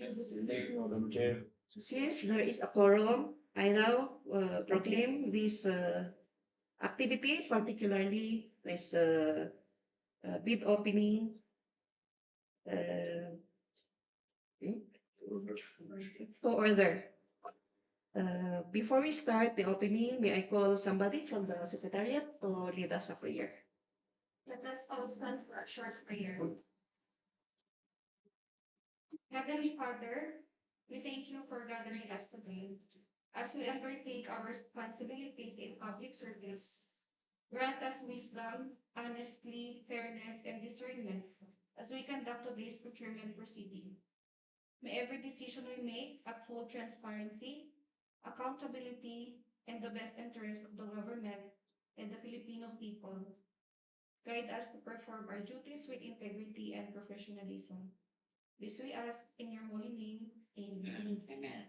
Madam Chair. Since there is a quorum, I now proclaim this activity, particularly this bid opening uh, to order. Before we start the opening, may I call somebody from the Secretariat to lead us a prayer? Let us all stand for a short prayer. Heavenly Father, we thank you for gathering us today. As we undertake our responsibilities in public service, grant us wisdom, honesty, fairness, and discernment as we conduct today's procurement proceeding. May every decision we make uphold transparency, accountability, and the best interest of the government and the Filipino people. Guide us to perform our duties with integrity and professionalism. This we ask in your holy name. Amen. Amen.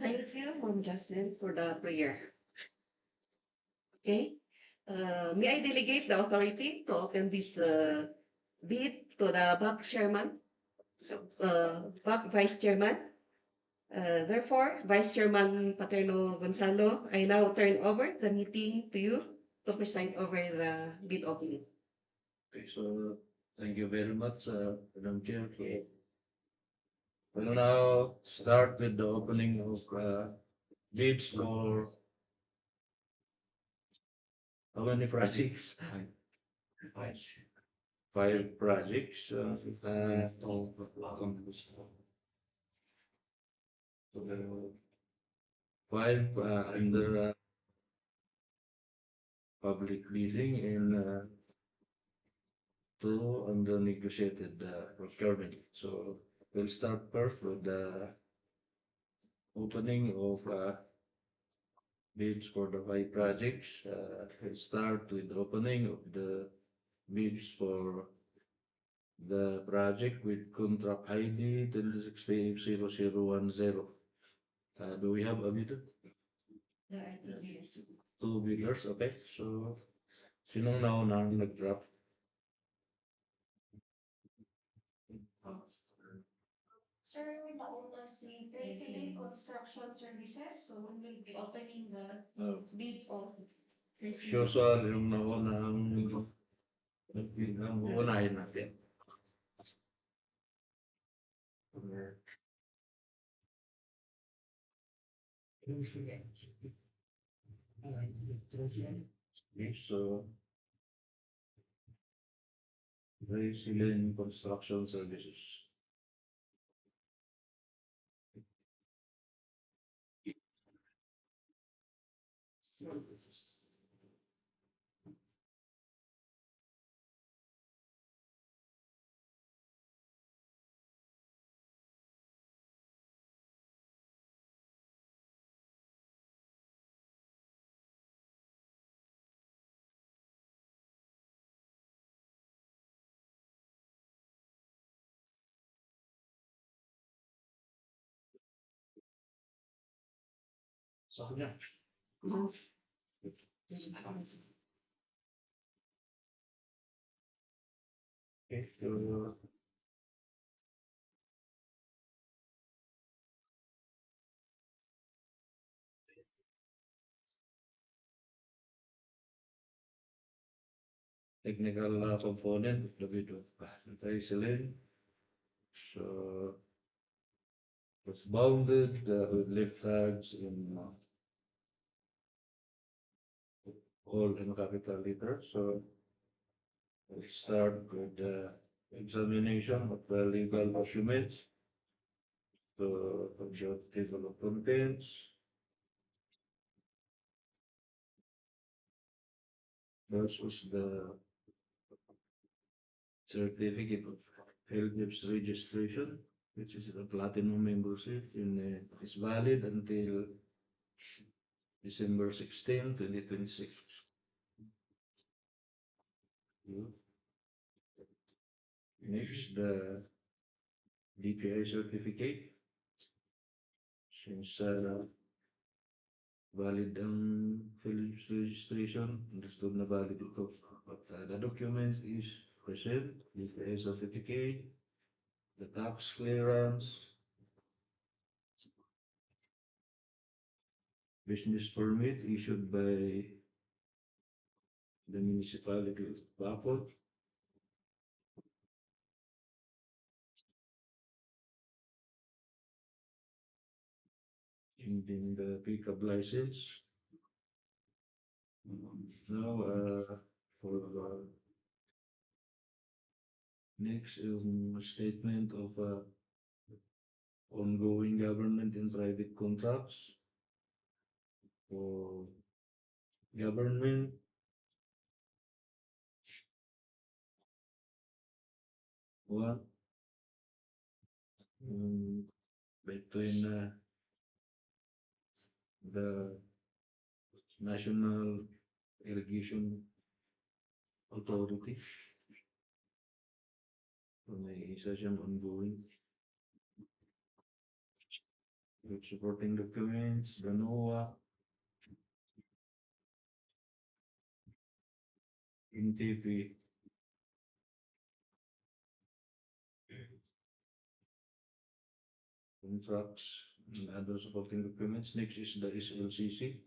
Thank you, Ma'am Jasmine, for the prayer. Okay. May I delegate the authority to open this bid to the BAC chairman, BAC vice chairman. Therefore, Vice Chairman Paterno Gonzalo, I now turn over the meeting to you to preside over the bid opening. Okay, so thank you very much, Madam Chair. We'll now start with the opening of bids for how many projects? Five projects. Five under public bidding and two under negotiated procurement. So we'll start first with the opening of bids for the five projects. We'll start with the opening of the bids for the project with contract ID 26PF0010. Do we have a bidder? Two bidders, okay. So, sinong nauna ang nag-drop? Sir, nauna si Tertiary Construction Services, so we will be opening the bid of Usual yung nauna ang uunahin natin. Okay, so Resilient Construction Services. Saan okay, so technical component of the bid of Resilient. So was bounded with lift tags in all in capital letters. So let's start with the examination of the legal documents. So the table of contents. This was the certificate of LGIP's registration, which is a platinum membership is valid until December 16, 2026. Next, the DPI certificate, since valid ang Philips registration, understood na valid ito. But the document is present, DPI certificate, the tax clearance, business permit issued by the municipality of Bacol, and then the pickup license. Now, for the next statement of ongoing government and private contracts for government. One, between the National Irrigation Authority. So may isa siyang ongoing with supporting documents, the NOAA, NTP, contracts, and other supporting documents. Next is the SLCC.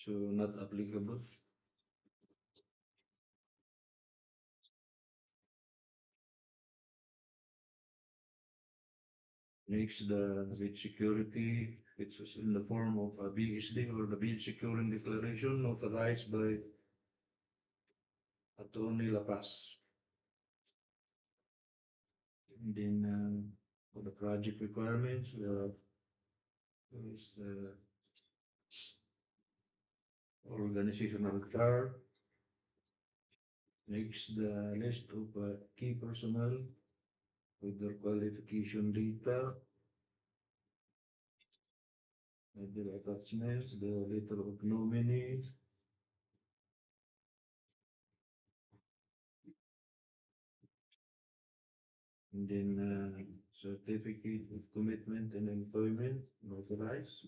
So not applicable. Next, the bid security, which is in the form of a BSD or the bid securing declaration authorized by Attorney La Paz. And then for the project requirements, there is the organizational chart. Next, the list of key personnel with their qualification data. And the attachments, the letter of nominee, and then certificate of commitment and employment notarized.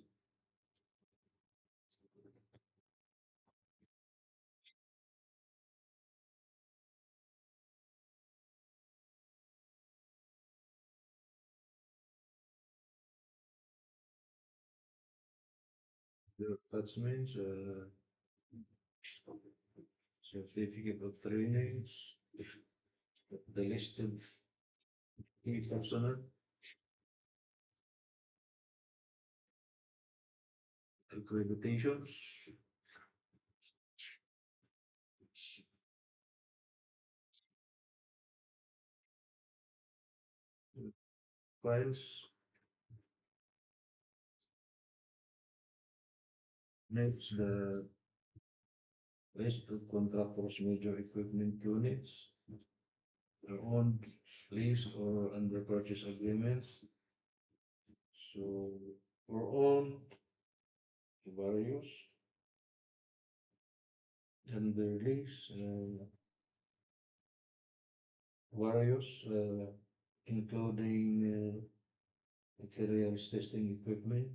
The attachments, certificate of trainings, the listed key personnel, accreditations, files. Next, the list of contractors' major equipment units, their own lease or under purchase agreements. So, for own, various, under lease, various, including materials testing equipment,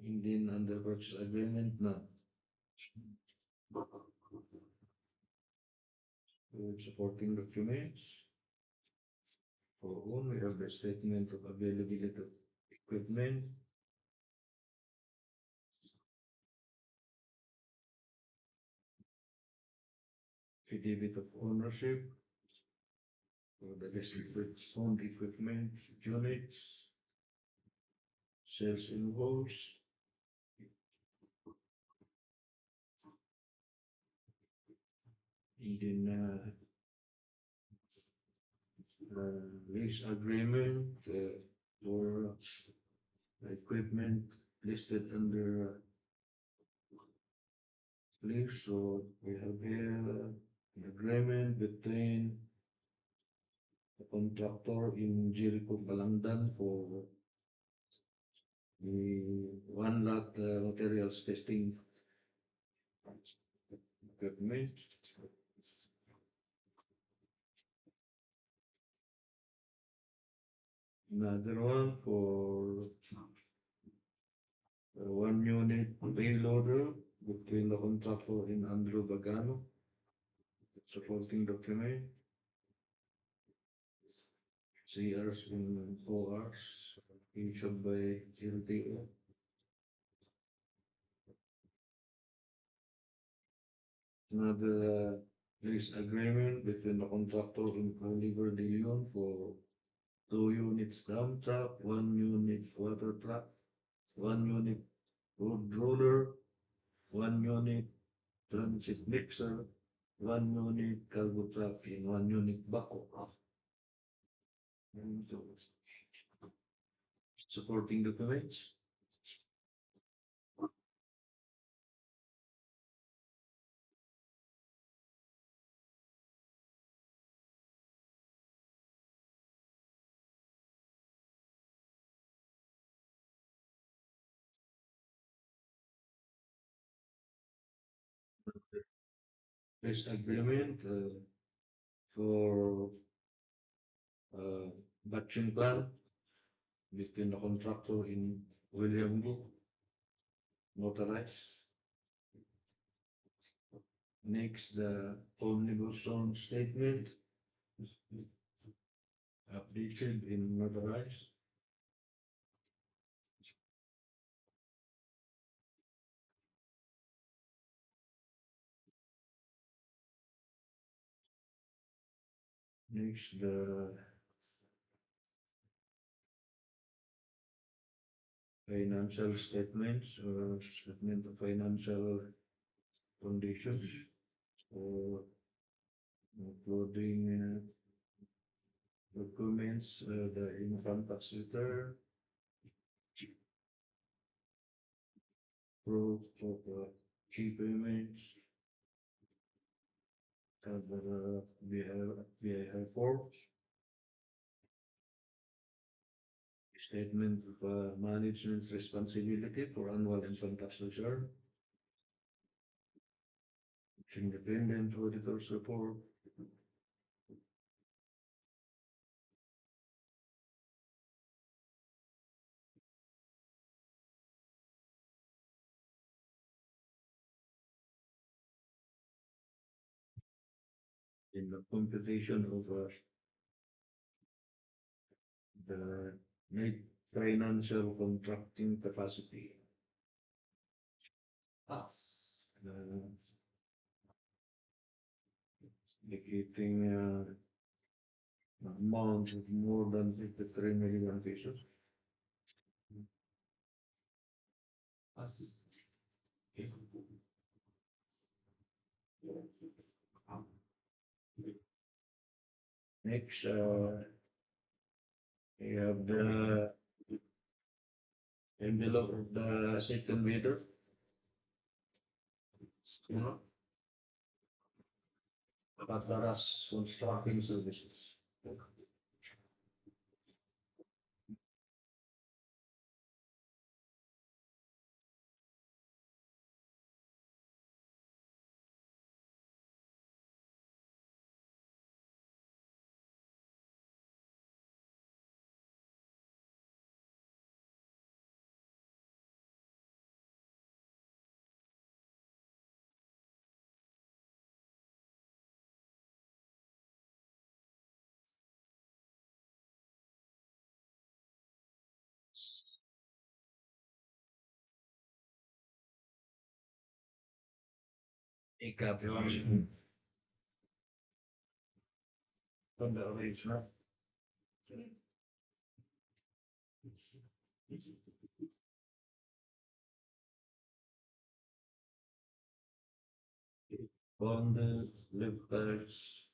Indian under purchase agreement, none. With supporting documents. For own, we have the statement of availability of equipment, affidavit of ownership, for the listed owned equipment units, sales invoice, and then lease agreement for equipment listed under lease. So we have here an agreement between the contractor in Jericho, Balangdan for the one lot materials testing equipment. Another one for one unit payloader between the contractor and Andrew Bagano. Supporting document. CRs in ORs issued by LTO. Another lease agreement between the contractor and Oliver de Leon for 2 units dump truck, 1 unit water truck, 1 unit road roller, 1 unit transit mixer, 1 unit cargo truck, and 1 unit backhoe. And supporting documents. This agreement for batching plant between the contractor in William Group, notarized. Next, the omnibus zone statement updated in notarized. Next, the financial statements or statement of financial conditions, or including documents, the income tax return, proof of key payments, and VIR forms, statement of management's responsibility for annual income tax return, independent auditor's report, in the computation of the net financial contracting capacity. Uh, Indicating amount of more than 53 million pesos. Next, we have the envelope of the second bidder. Pataras Constructing Services. Acop from the original. Bonded lifters,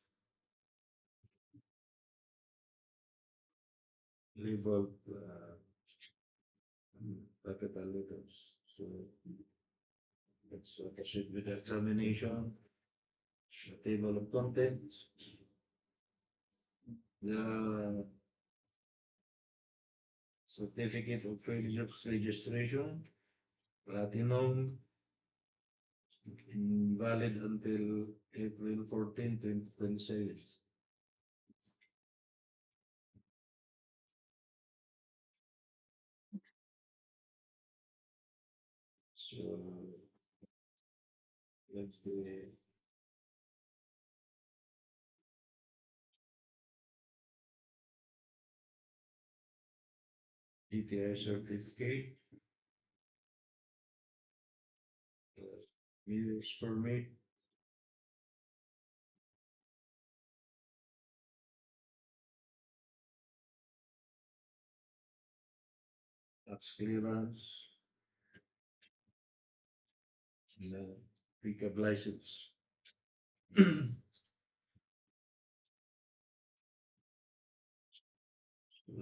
level capital letters. So let's proceed with the examination. The table of contents. The certificate of religious registration, platinum, valid until April 14, 2027. So let's do DTI certificate, use permit, tax clearance, and pickup license. So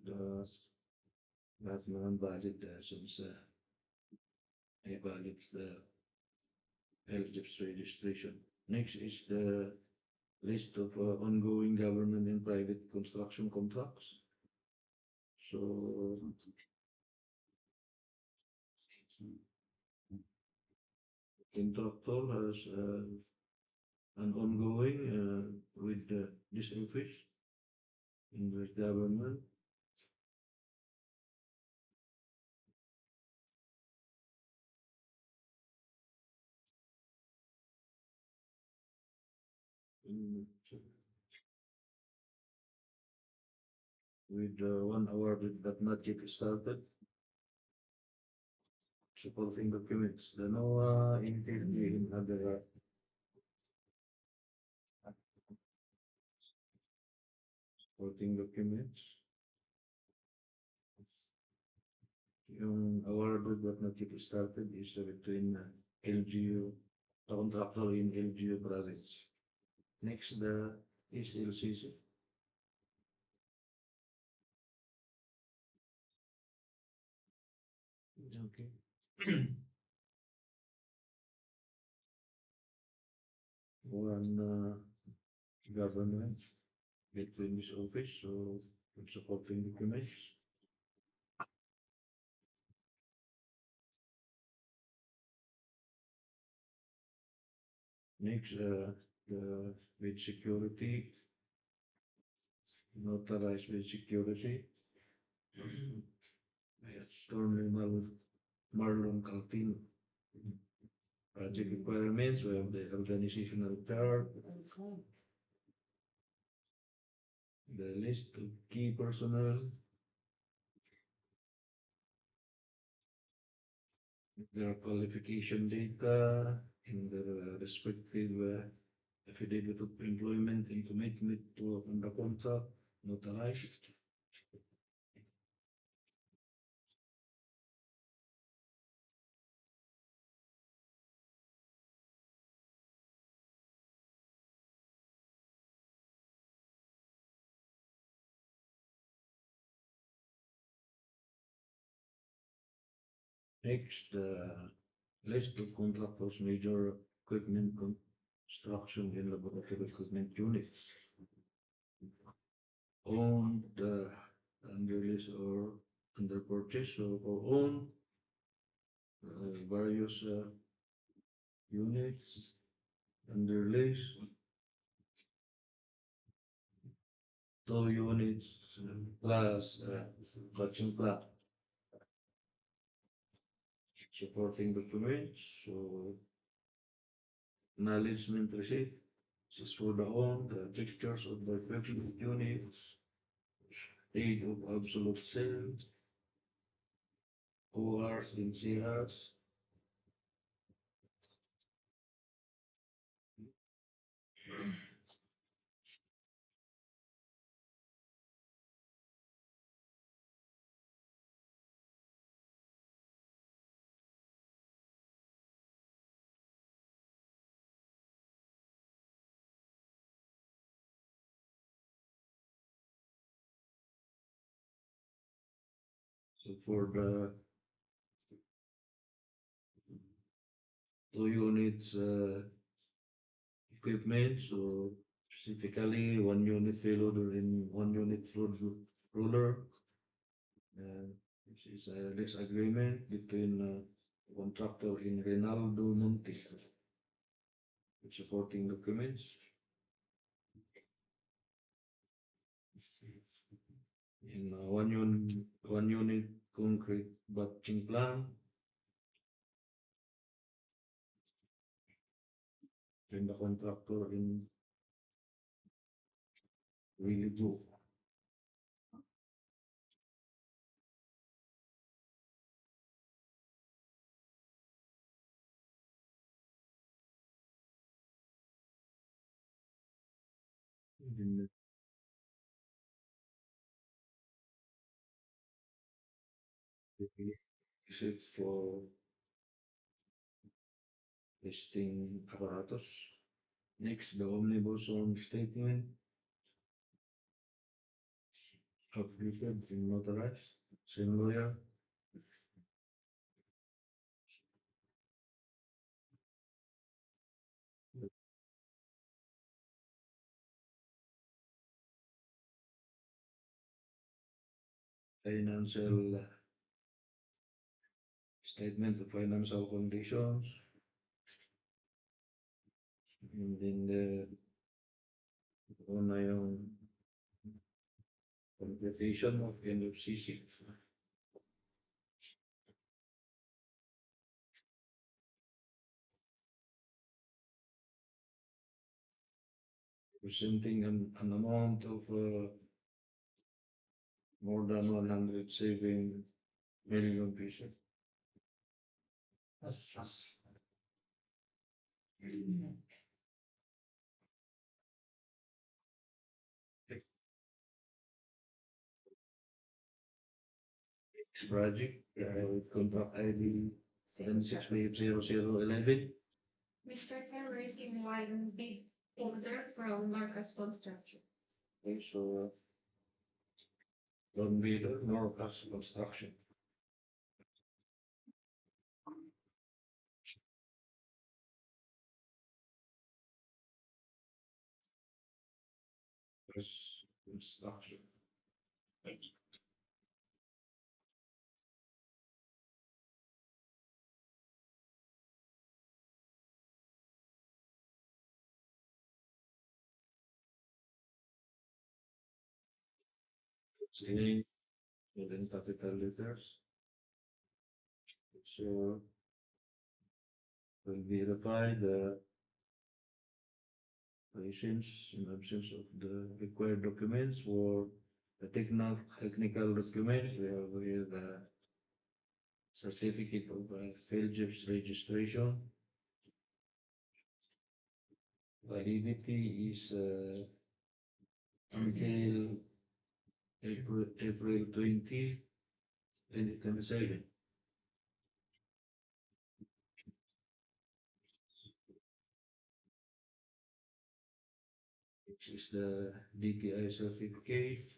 the that's non-valid since I valid the LGIP's registration. Next is the list of ongoing government and private construction contracts. So contractor has an ongoing with this office in the government. In, with one awarded but not yet started. Supporting documents. The NOAA entity in other supporting documents. Yung awarded but not yet started is between LGU, the contractor in LGU province. Next, the is LCC. Okay. One government between this office, so supporting documents. Next, the with security, notarized with security. Attorney Marlon Caltino. Project requirements, we have the organizational chart, the list of key personnel, their qualification data, and their respective affidavit of employment and commitment to under contract, notarized. Next, list of contractors' major equipment construction and laboratory equipment units owned under lease or under purchase or owned various units under lease, 2 units plus batching plant. Supporting documents, so acknowledgement receipt. This is for the own, the pictures of the equipment units, date of absolute sales, ORs and CRs. So for the 2 units equipment, so specifically 1 unit payloader and 1 unit roller. This is a lease agreement between contractor in Reynaldo Monte with supporting documents. In 1 unit concrete batching plant, and the contractor in really do. in the exit for testing apparatus. Next, the omnibus on statement of referred in notarized. Same lawyer. Financial statement of financial conditions. And then una yung computation of NFCC. Presenting an amount of more than 107 million pesos. This project, contract ID 760011. Mr. Terry is in line big order from Marcus Construction. Okay, so don't be the Norcas construction. Construction. Saying within capital letters. So will verify the patients in absence of the required documents or the technical documents. We have here the certificate of field jobs registration. Validity is until April 20, 2027. Which is the DTI certificate,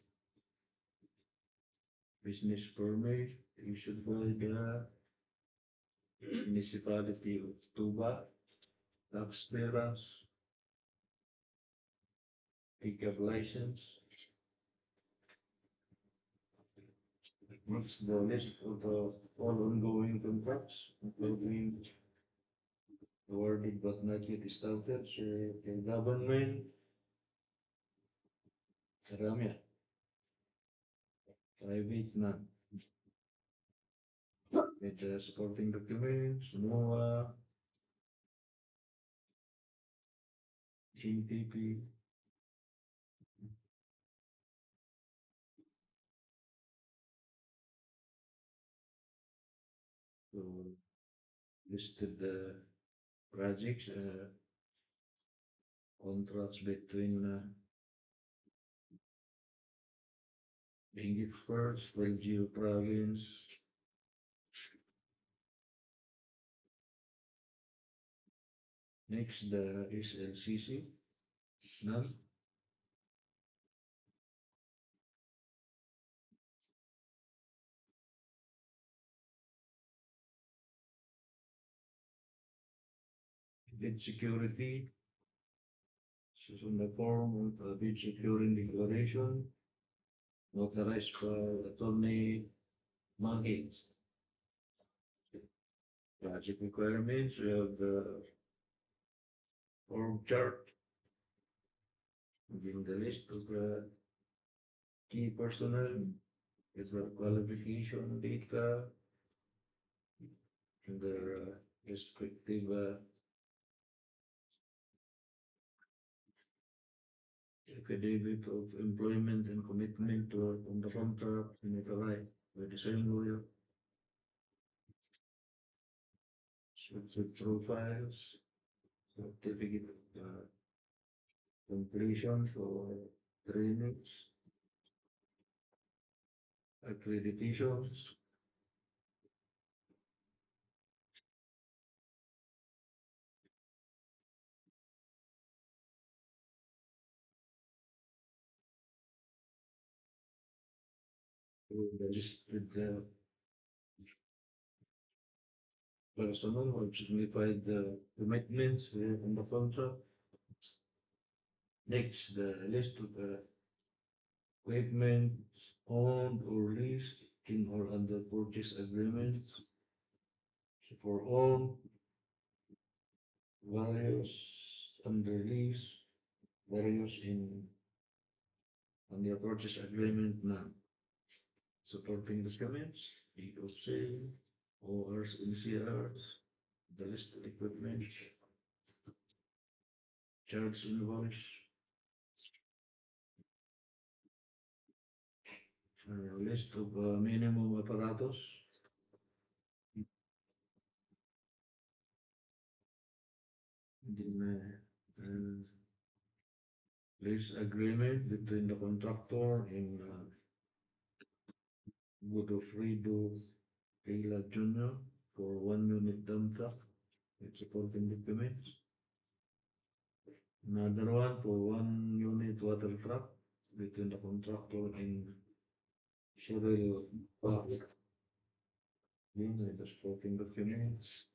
business permit issued by the municipality of Tuba, tax clearance, pickup license. What's the list of all ongoing contracts, including awarded but not yet started, so the government, karami, private, none. With the supporting documents, NOAA, GTP, so listed the projects, contracts between Benguet first, Benguet province, next the SLCC, none. Bid security, this is on the form of a bid security declaration, notarized by Attorney Manhins. Project requirements, we have the org chart, giving the list of key personnel, with the qualification data, and their respective affidavit of employment and commitment to work on the contract and notarized by the same lawyer. With profiles, certificate of completion for trainings, accreditations, the listed personnel who signified the commitments in the contract. Next, the list of equipment owned or leased in or under purchase agreements. So for owned, various under lease, various in under purchase agreement na supporting documents, deed of sale, ORs, NCRs, the listed equipment, charge invoice, list of minimum apparatus, then lease agreement between the contractor and Godofredo Ayla Jr. for 1 unit dump truck with supporting documents. Another one for 1 unit water truck between the contractor and Cheryl Park. With the supporting documents.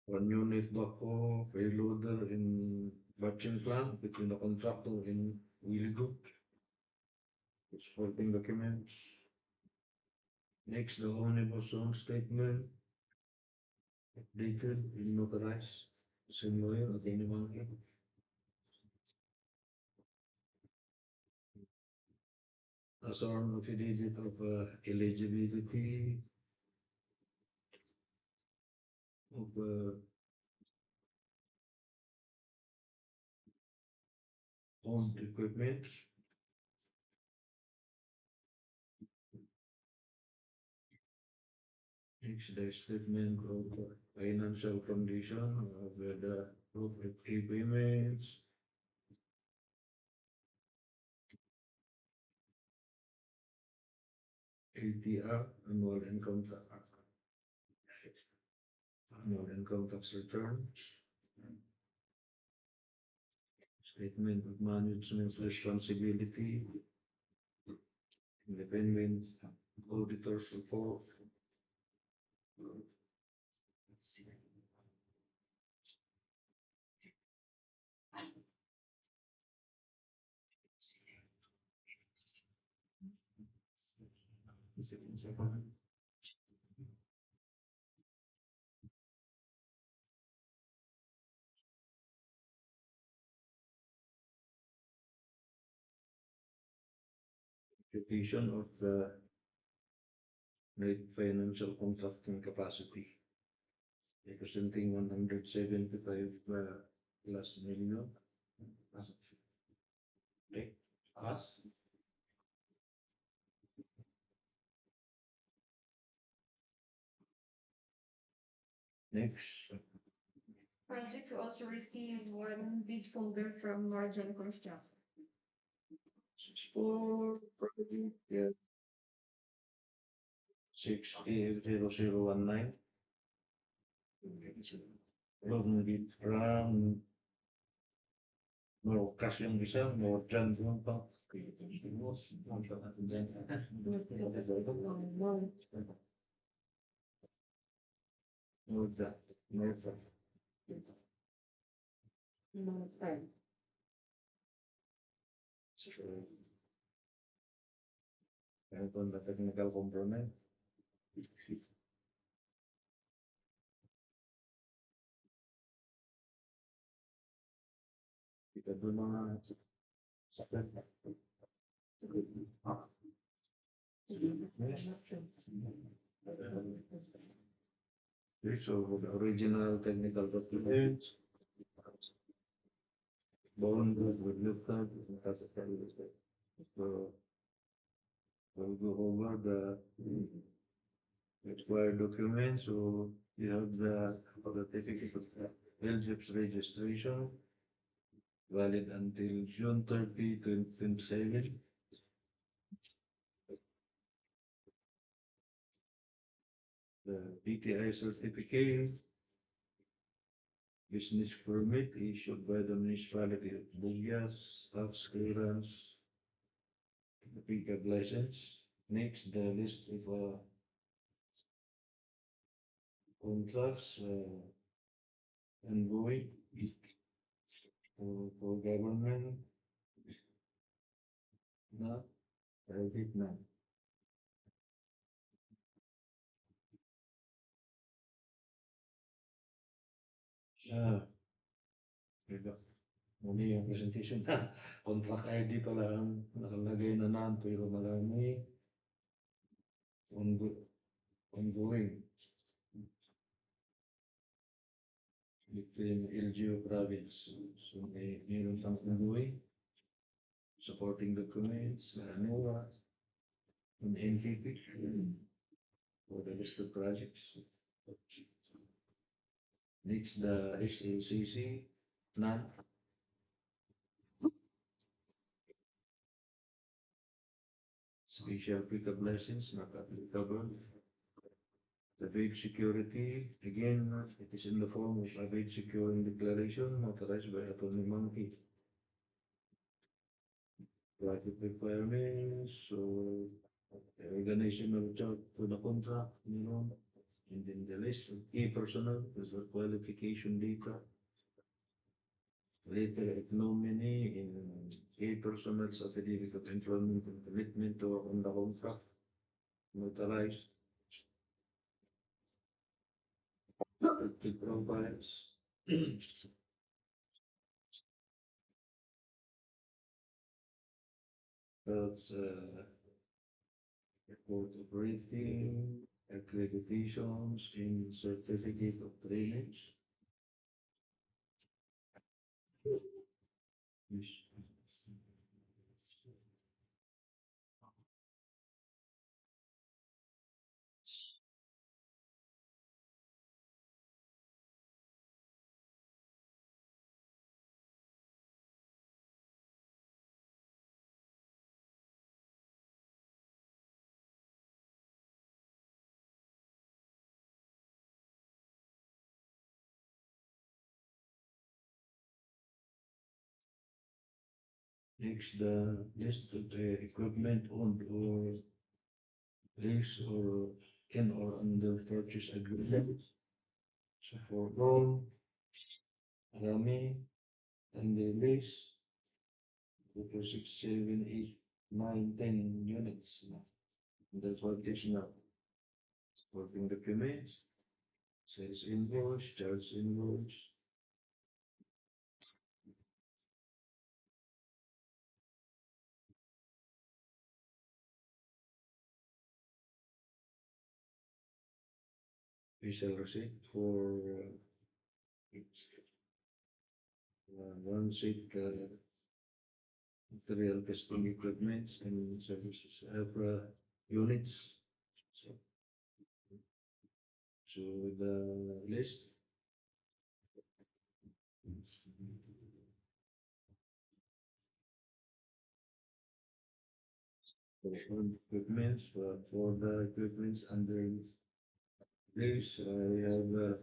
1 unit backhoe payloader in batching plant between the contractor and Willigo. Supporting documents. Next, the omnibus zone statement. Updated and notarized. Same lawyer at anyone here. A sworn affidavit of eligibility of owned equipment. Next, the statement of financial condition of the proof of key payments. ATR, annual income tax return. Statement of management's responsibility. Independent auditor's report. Application of the net financial contracting capacity, representing 175 plus million. Okay. Plus. Next. Project will also receive one bid folder from Margin Construct. 64 property, yeah. 600019. Long bid from no cash yung isa, no dyan doon pa. No dyan, no dyan. No time. Kaya po na technical component. Kita doon mga sakit. Okay, so the original technical documents. bond with Livestock and Cacao. So we'll go over the required documents. So you have the certificate of LGIP's registration, valid until June 30, 2027. The BTI certificate, business permit issued by the municipality of Bugyas, tax clearance, the pickup license. Next, the list of contracts ongoing for government na private na. Ah, diba? Muli yung presentation na contract ID pala ang nakalagay na nan pero marami ongoing between LGU province. So meron pang ongoing supporting documents, NOAA, and NPP for the listed projects. Next, the SACC, NAN, special pickup license, not applicable. The wage security, again, it is in the form of a wage securing declaration authorized by Attorney Monkey. Project requirements, so the organizational chart for the contract, and then the list of key personnel, with the qualification data, later ignominy in key personnel's affidavit of employment and commitment to on the contract, notarized, profiles. That's report operating, accreditations, and certificate of drainage. Yes. Next, the list of the equipment owned or leased or in or under purchase agreement. So for all, Rami, and the lease, 6, 7, 8, 9, 10 units. That's what it is now. Supporting documents, sales invoice, charge invoice, official receipt for one seat material testing equipment and services units. So, so the list. For equipments, for the equipments under this, we have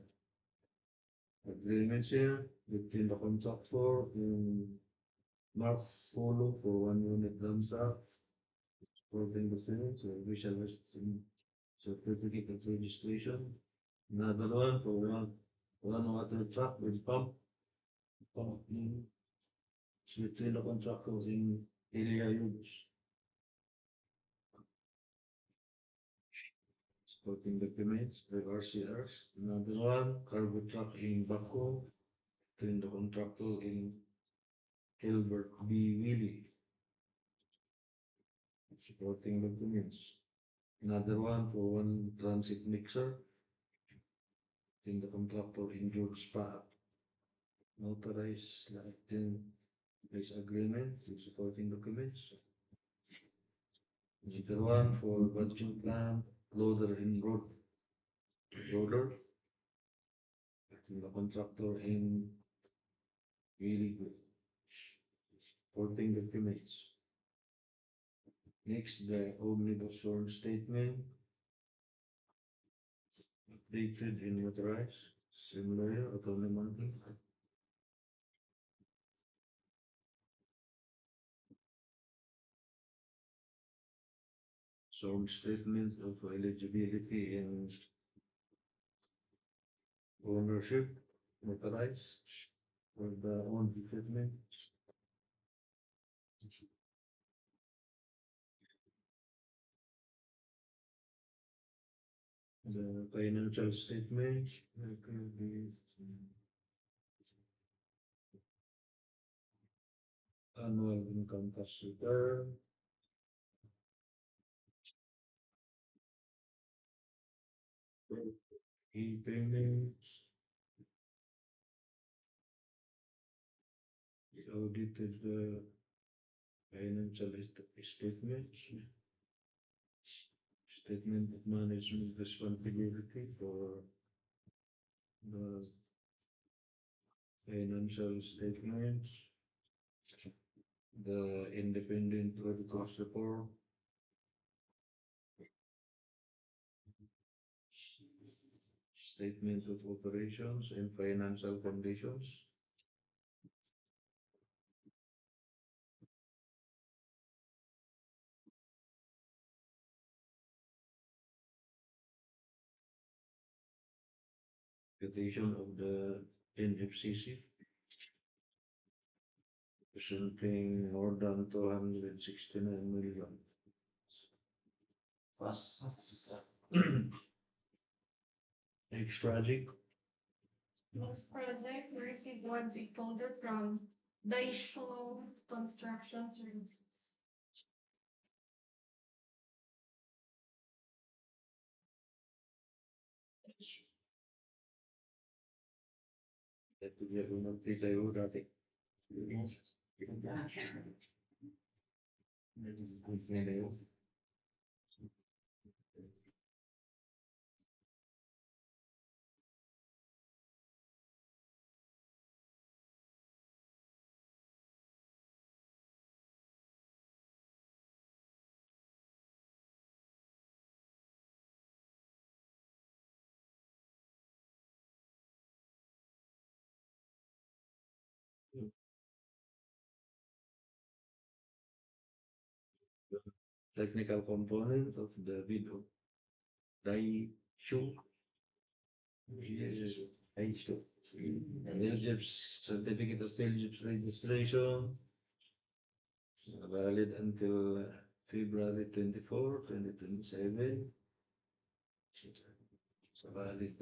agreements here between the contractor and Mark Polo for 1 unit dump truck, supporting the sales, official certificate of registration. Another one for one water truck with pump in, it's between the contractors in area use. Supporting documents, the RCRs. Another one, cargo truck in Baco, between the contractor in Hilbert B. Willie. Supporting documents. Another one for one transit mixer in the contractor in George Spa. Notarized, like 10 Lease agreement with supporting documents. Meter one for budgeting plan, loader and roller. The contractor in really good. Supporting documents. Next, the omnibus form statement. Updated and notarized. Similar autonomy. Some statement of eligibility and ownership notarized for the own equipment. The financial statement could be annual income tax return, e-payments, the audited financial statements, statement of management responsibility for the financial statements, the independent auditor's report, statement of operations and financial conditions, petition of the NFCC, presenting more than 269 million. Next project, Next project, we received one big folder from Daisho Construction Services. that would be a Tayo dati. Technical component of the video. Daisho. Yes, Daisho. Belgium's certificate of Belgium's registration. Valid until February 24, 2027. So valid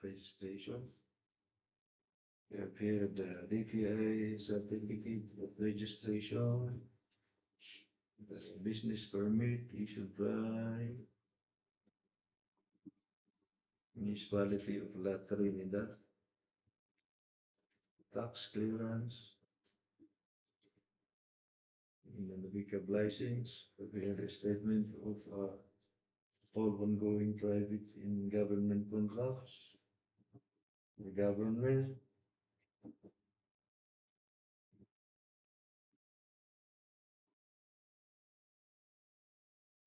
registration. We have here the DPI certificate of registration, the business permit issued by Municipality of La Trinidad, tax clearance, and the pickup license, prepare a statement of all ongoing private and government contracts, the government,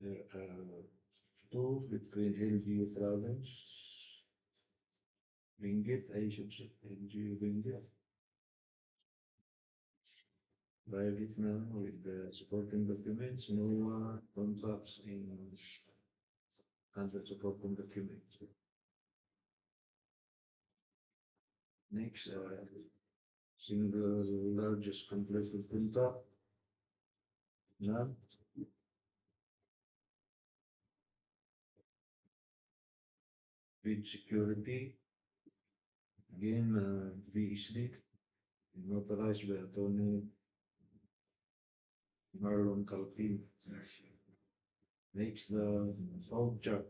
there are two between LGU province, Benguet, I should say, LGU Benguet. Private now with the supporting documents, no contracts in under supporting documents. Next, single largest completed contract, none. Bid security, again, VSD, notarized by Attorney Marlon Calpin. Next, the org chart.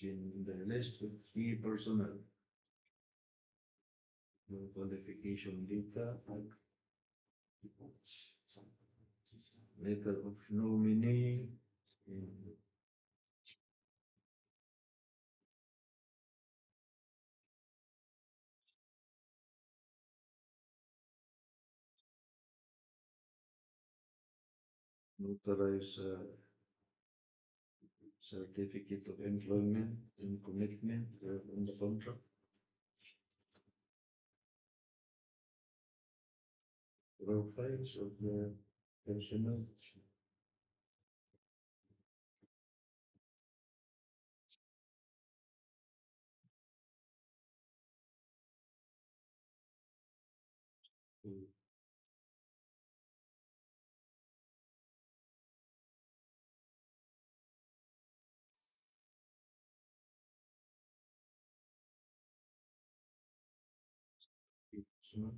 In the list of key personnel, qualification data, letter of nominee, and notarize certificate of employment and commitment on the contract. Profiles of the personnel. So,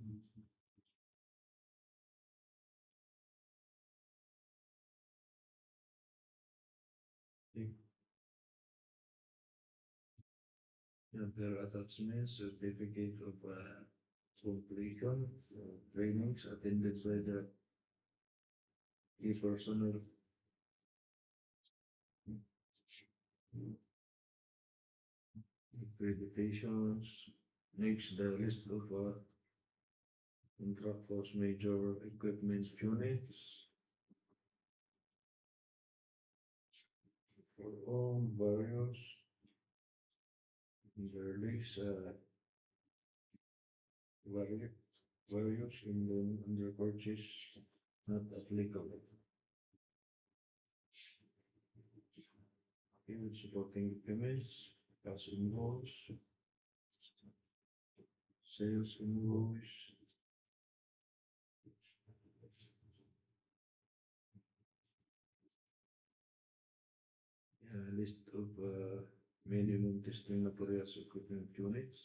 their attachments, certificate of completion, trainings attended by the key personnel, accreditations. Next, the list of contractors, major equipment units for all their list, various, various in the under purchase not applicable. Even supporting payments, cash invoice, sales invoice, list of minimum testing materials equipment units,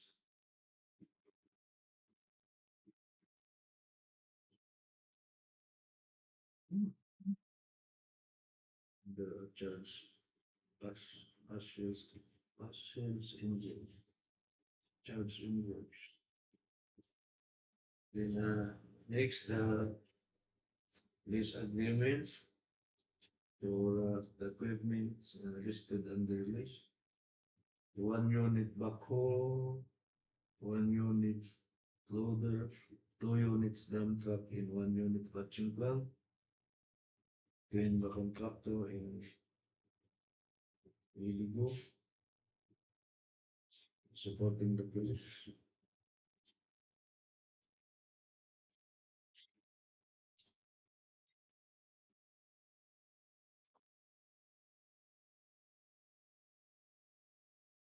the charge as as sales as sales invoice, charge invoice. Then next lease agreements for the equipment listed under lease. One unit backhoe, one unit loader, two units dump truck, and one unit batching plant. Then the contractor in Iligo supporting the police.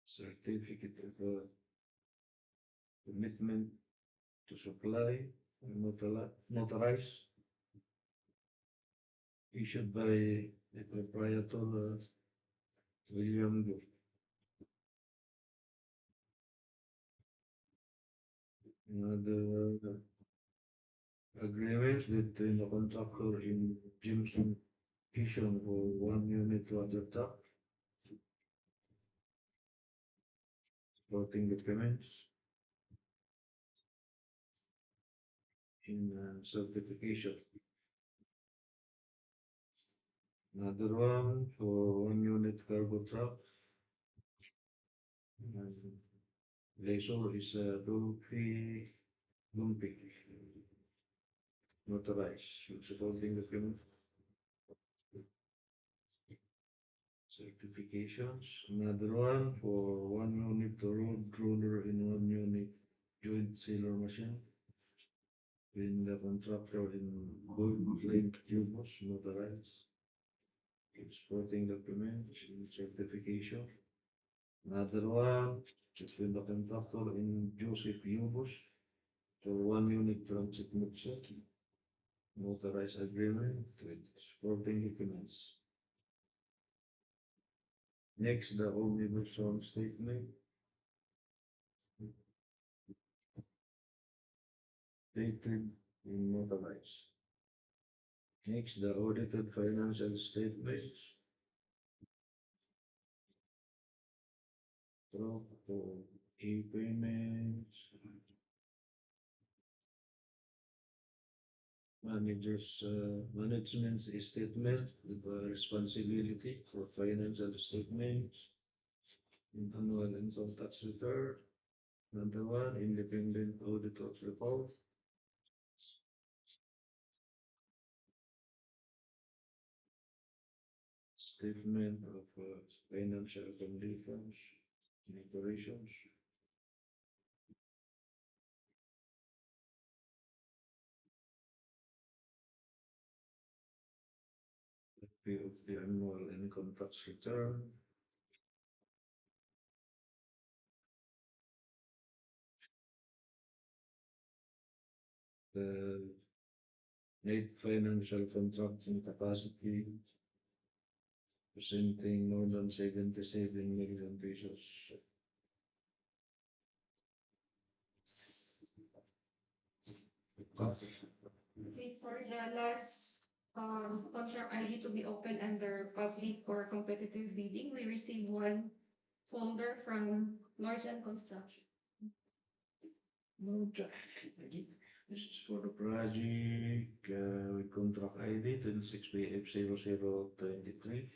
Certificate of commitment to supply notarized issued by the proprietor William Gu. The agreement between the contractor in Jimson Kishon for one unit water tap, supporting the payments in certification. Another one for one unit cargo truck. Lessor is Lumpy, notarized, supporting the payment. Certifications. Another one for one unit road roller and one unit joint sailor machine. In the contractor in Gold Flake Tubos, notarized. Exporting documents and certification. Another one between the contractor in Joseph Yubos for one unit transit mixer. Notarized agreement with supporting documents. Next, the omnibus song statement. Dated and notarized. Next, the audited financial statements. Drop for e-payments, management statement with responsibility for financial statements in annual income tax return. Number one, independent auditor's report. Statement of financial conditions and operations. Copy of the annual income tax return. The net financial contracting capacity presenting more than 77 million pesos. Okay, for the last contract ID to be opened under public or competitive bidding, we received one folder from Northern Construction. No check. This is for the project with contract ID 26BF0023.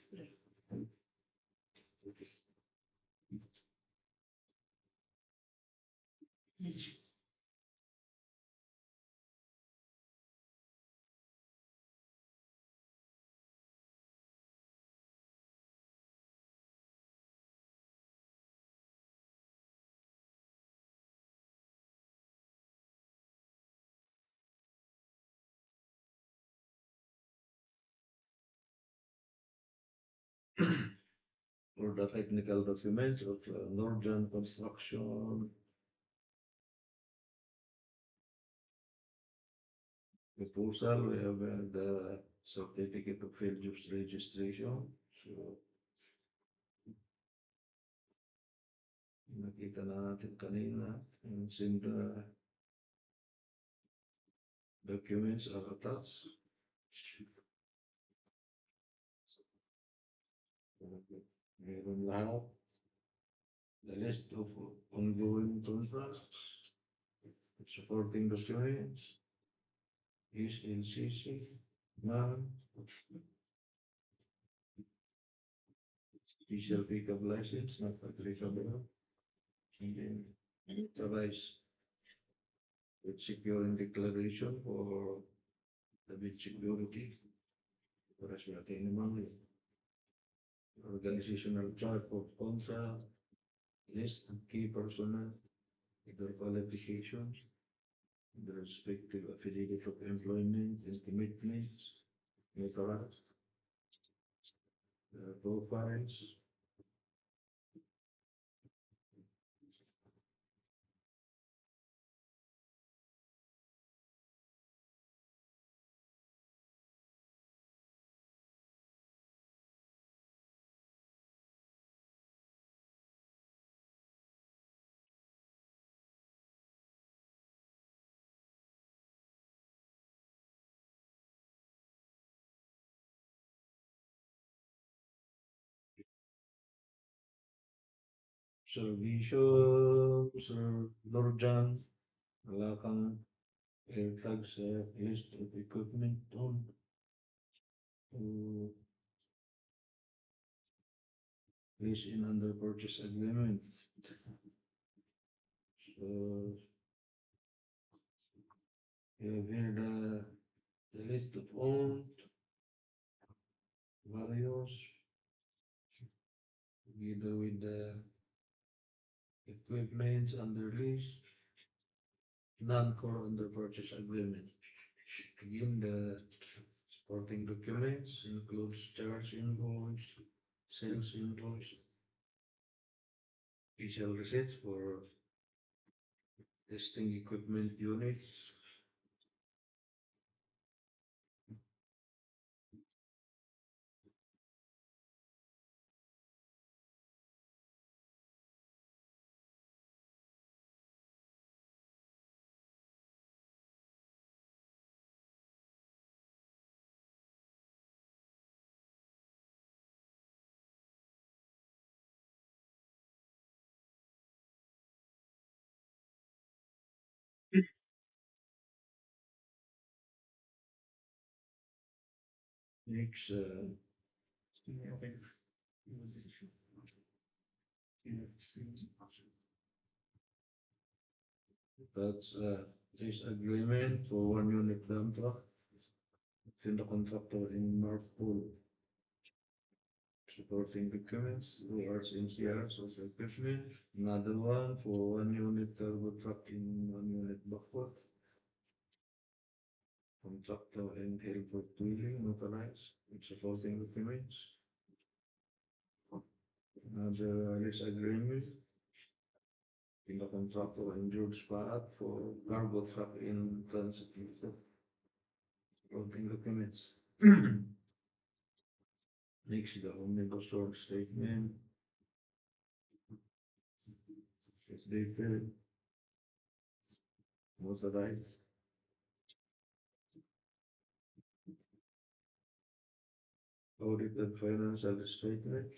For the technical documents of Northern Construction proposal, we have the certificate of field jobs registration. So, nakita na natin kanina, and since the documents are attached, meron lahat, the list of ongoing contracts, supporting documents, is LCC, NAM, special pickup license, not applicable, and then authorized with securing declaration for the bid security, for as minimum, organizational chart of contract, list of key personnel, their qualifications, the respective affidavit of employment and commitments, notarized, profiles, services, Lorjan, Malakang, AirTags, list of equipment on to place in under purchase agreement. So you have here the list of owned values together with the equipment under lease, none for under purchase agreement. Again, the supporting documents includes charge invoice, sales invoice, official receipts for testing equipment units, Next, that's this agreement for one unit dump truck between the contractor in North Pole. Supporting documents, 2 hours NCRs of equipment. Another one for one unit turbo truck in one unit backhoe. Contractor and helper tooling notarized with supporting documents. Another lease agreement in the contractor and George Parrot for cargo truck in transit supporting documents. Next, the omnibus short statement is dated, notarized. Audited financial statements.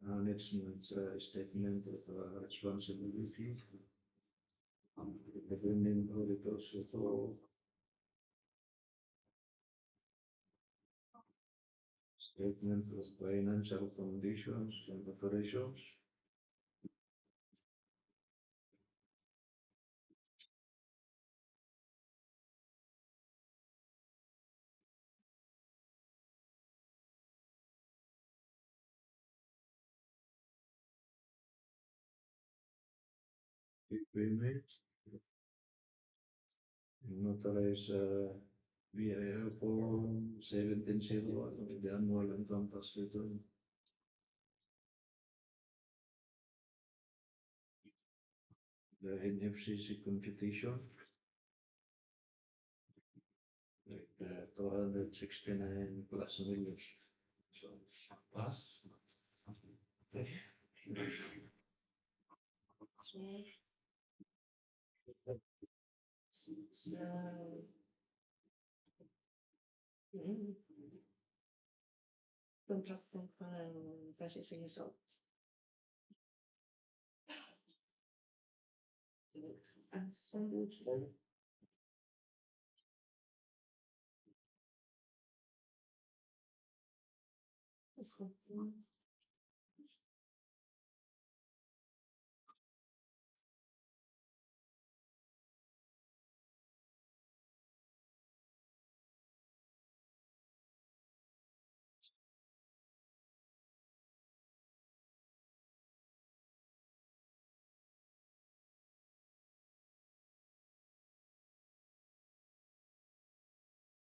Management's statement of responsibility. Depending auditors for statement of financial conditions and operations. Equipment. Notarize VIO form 1701 of the annual income tax return. The NFCC computation. Like 269 plus million. So plus. Contractor ng processing results. Ang solution.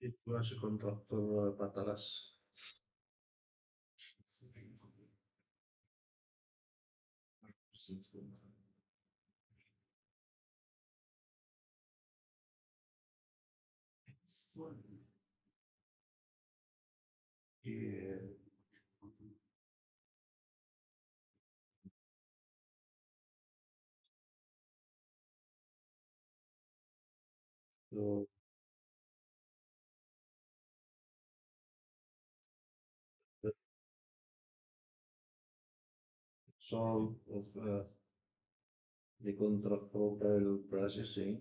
It was a contractor Pataras. Yeah. So the solve of the contract profile processing.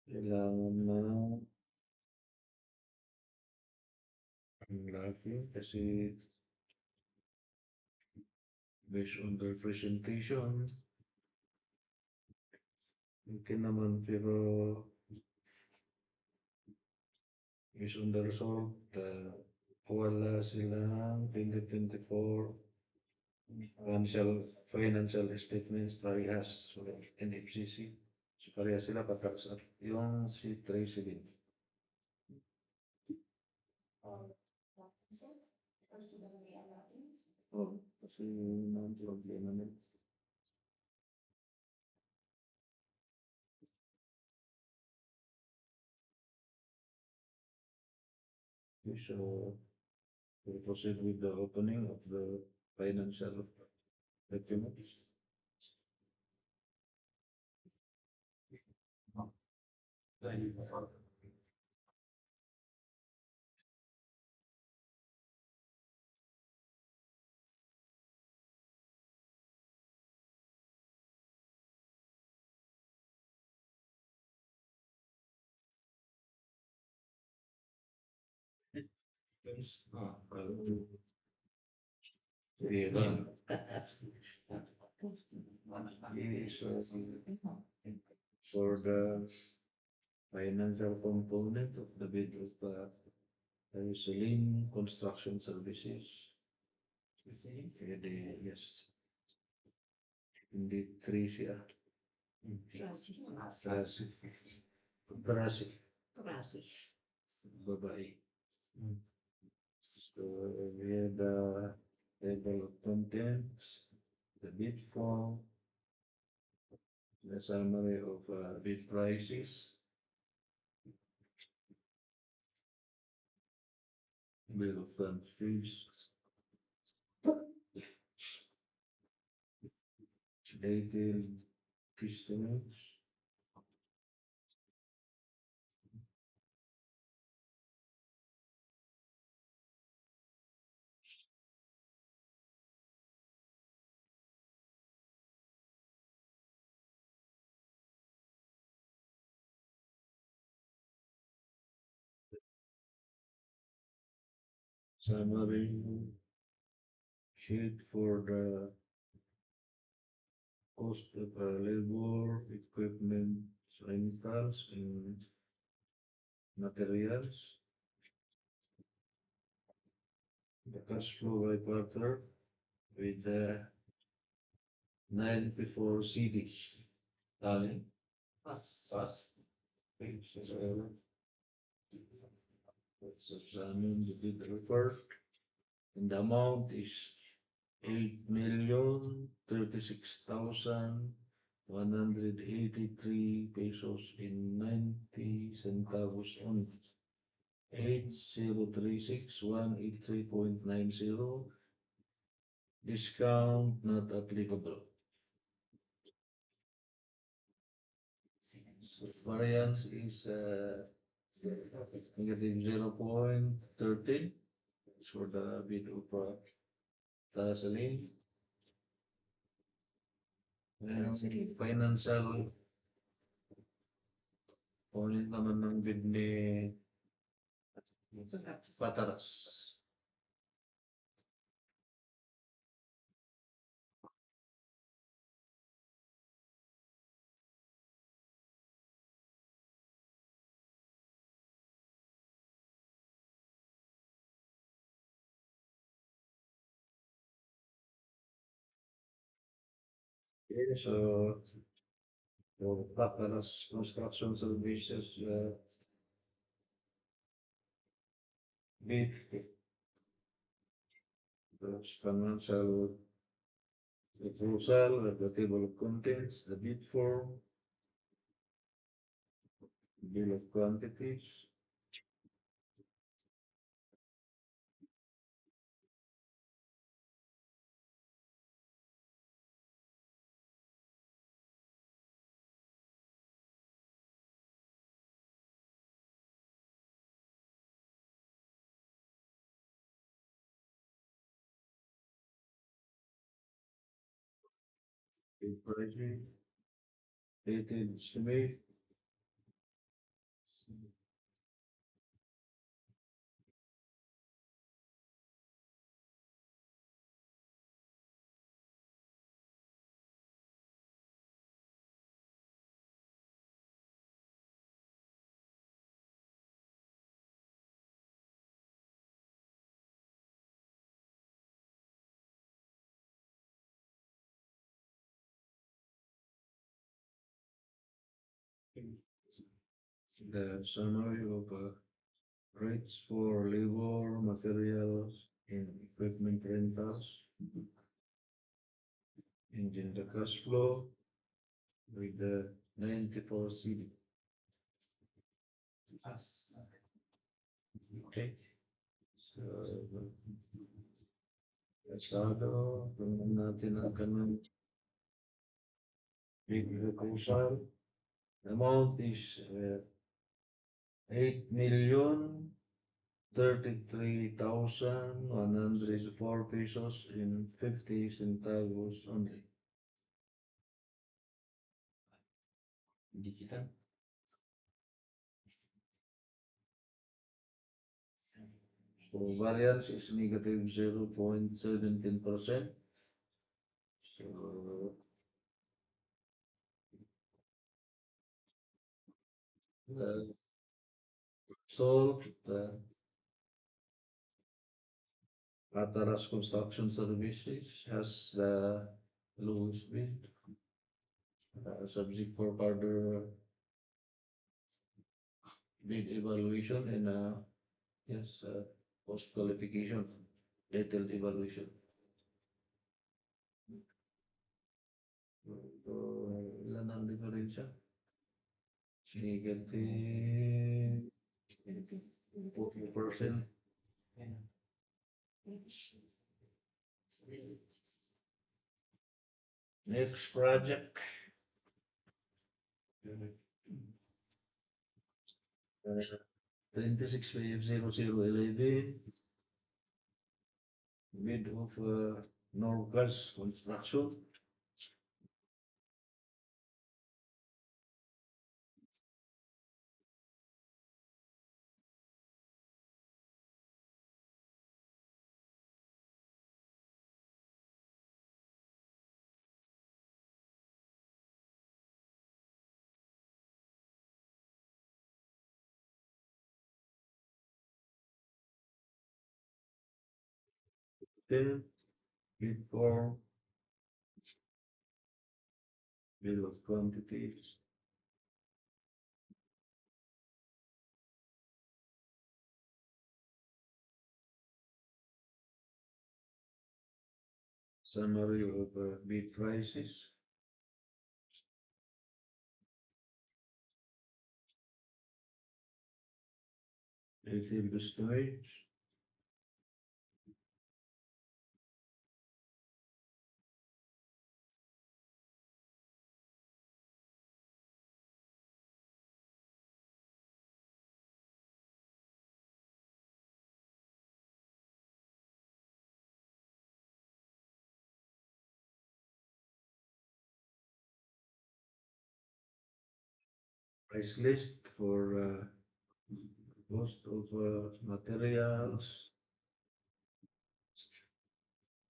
Kailangan na ang laki kasi based on their presentation, okay naman pero based on the result, wala silang 2024 financial statements parehas so NFCC. So parehas sila pagkakas at yung si Tracy. Oh, kasi nang problema nila. Okay, so we'll proceed with the opening of the financial documents. Kalau Iran is for the financial component of the bid of Celine Construction Services. Yes, hindi three siya. Trasi. Trasi. Babae. So we have the table of contents, the bid form, the summary of bid prices, bill of fees, detailed estimates, summary sheet for the cost of labor, equipment, rentals, and materials. The cash flow by quarter with the 94 CD. Dali. Pass. So, let's examine the bid report. And the amount is 8,036,183 pesos in 90 centavos only. 8,036,183.90. Discount not applicable. Variance is negative 0.13. It's for the bid of Cosalan. And financial component naman ng bid ni Pataras. Okay, so for Pataras Construction Services bid, the financial proposal, the table of contents, the bid form, bill of quantities, bid pricing, dated estimate, the summary of rates for labor, materials, and equipment rentals, and then the cash flow with the 94 CD. Okay. So, Pasado, tingnan natin ang kanang big proposal. The amount is 8,033,104 pesos in 50 centavos only. Digital. So variance is negative 0.17%. So the salt, Ataras Construction Services has the lowest bid, subject for further bid evaluation and yes, post qualification, detailed evaluation. So, ilan ang diferensya? Negative 40%. Next project. 26 bid of Norgas Construction. Then bid for bill of quantities. Summary of bid prices. Detailed estimate. Price list for cost of materials,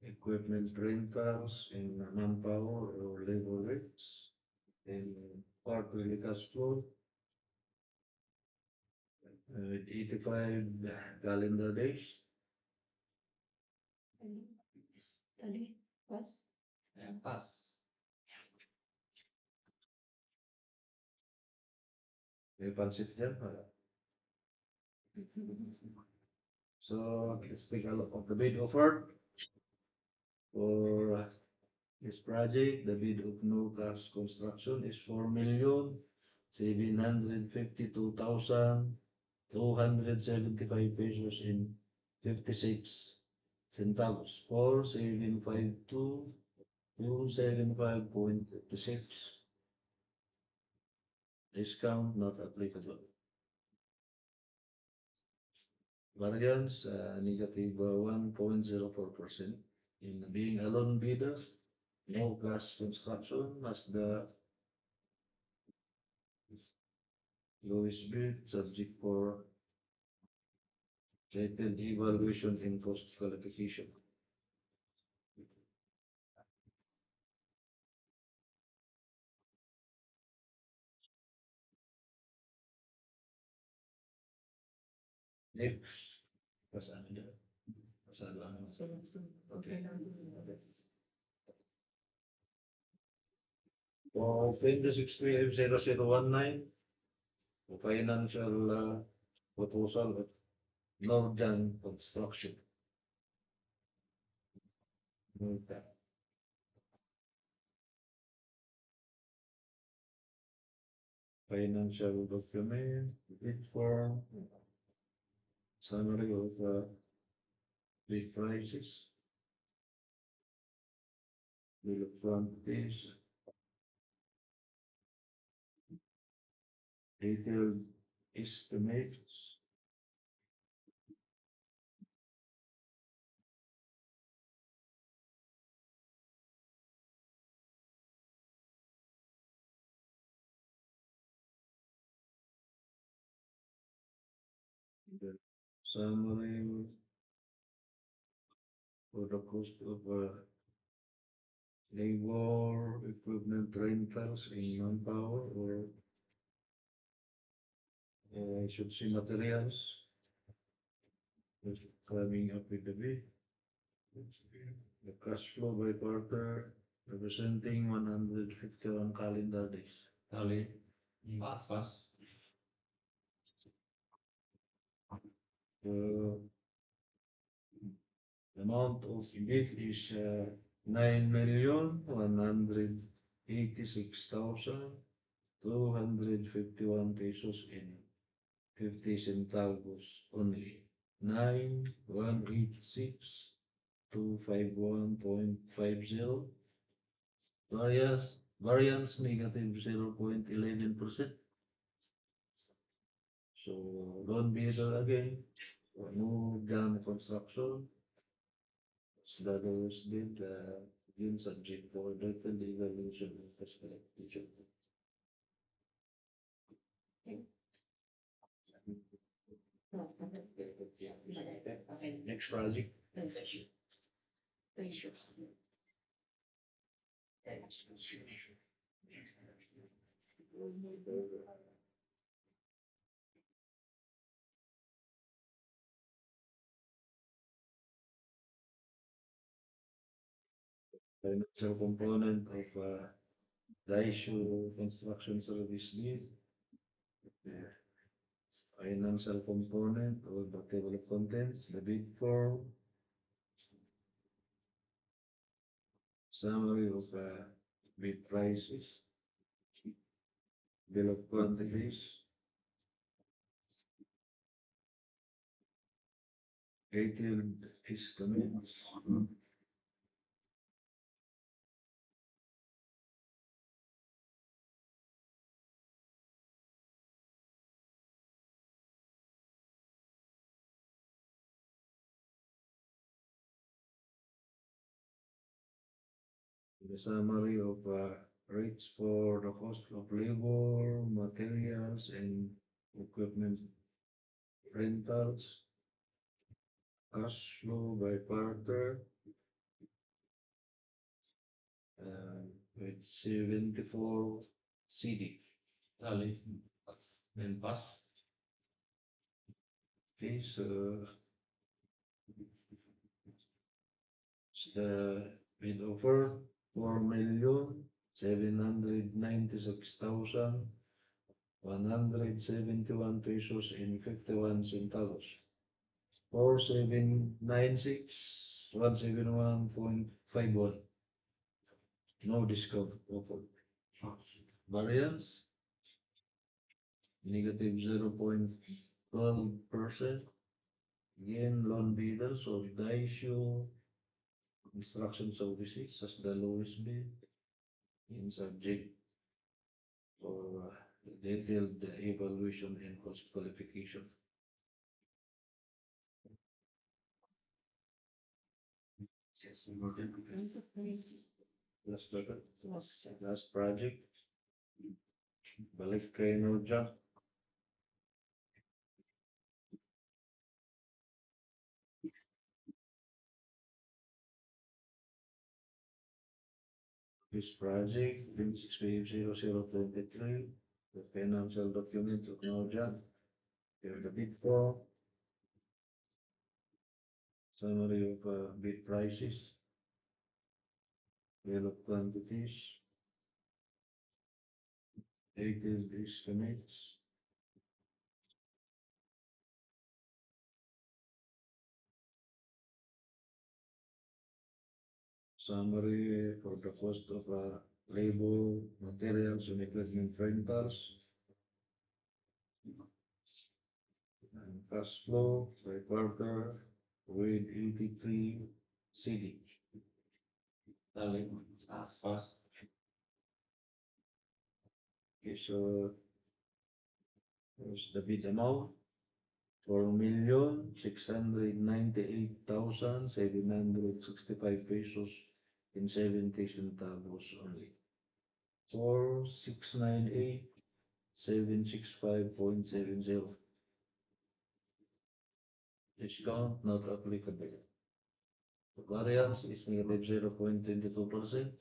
equipment rentals, and manpower or labor rates, and quarterly cash flow, with 85 calendar days. Dali, pas. Pass. May pansit dyan. Wala. So let's take a look of the bid offered for this project. The bid of Norgas Construction is 4,752,275 pesos in 56 centavos. 4,752,275.56. Discount not applicable. Variance negative 1.04%. In being a lone bidder, Norgas Construction has the lowest bid subject for detailed evaluation and cost qualification. Next, pasado na. Pasado ano. Okay. For 26-019, financial proposal of Northern Construction. Financial document, bid form, summary of bid prices, bill of quantities, detailed estimates, the summary for the cost of labor, equipment rentals in manpower, or I should say materials, coming up with the bid. The cash flow by quarter representing 151 calendar days. Tali. Pas. The amount of bid is 9,186,251 pesos and 50 centavos only. 9,186,251.50. Variance negative 0.11%. So loan bidder again, no gun construction. Studies did again subject for written evaluation of facilitation. Next project. Financial component of the issue construction service bid. Financial component of the table of contents, the bid form, summary of bid prices, bill of quantities, detailed estimates, the summary of rates for the cost of labor, materials, and equipment rentals, cash flow by quarter, with 74 CD. Tali. Pas. Dan pas. Okay, so the bid offer 4,796,171 pesos and 51 centavos. 4,796,171.51. No discount offered. Variance negative 0.12%. Again, loan bidders of the issue construction services as the lowest bid in subject for detailed evaluation and cost qualification. Last project, balik kay no job. This project, 26/5/0023, the financial documents of no job. Here the bid for summary of bid prices, bill of quantities, detailed estimates, summary for the cost of labor, materials, and equipment rentals, and cash flow by quarter with 83 CD. Tali. Pas. Okay, so here's the bid amount. 4,698,765 pesos and 70 centavos only. 4,698,765.70. Discount not applicable. The variance is negative 0.22%.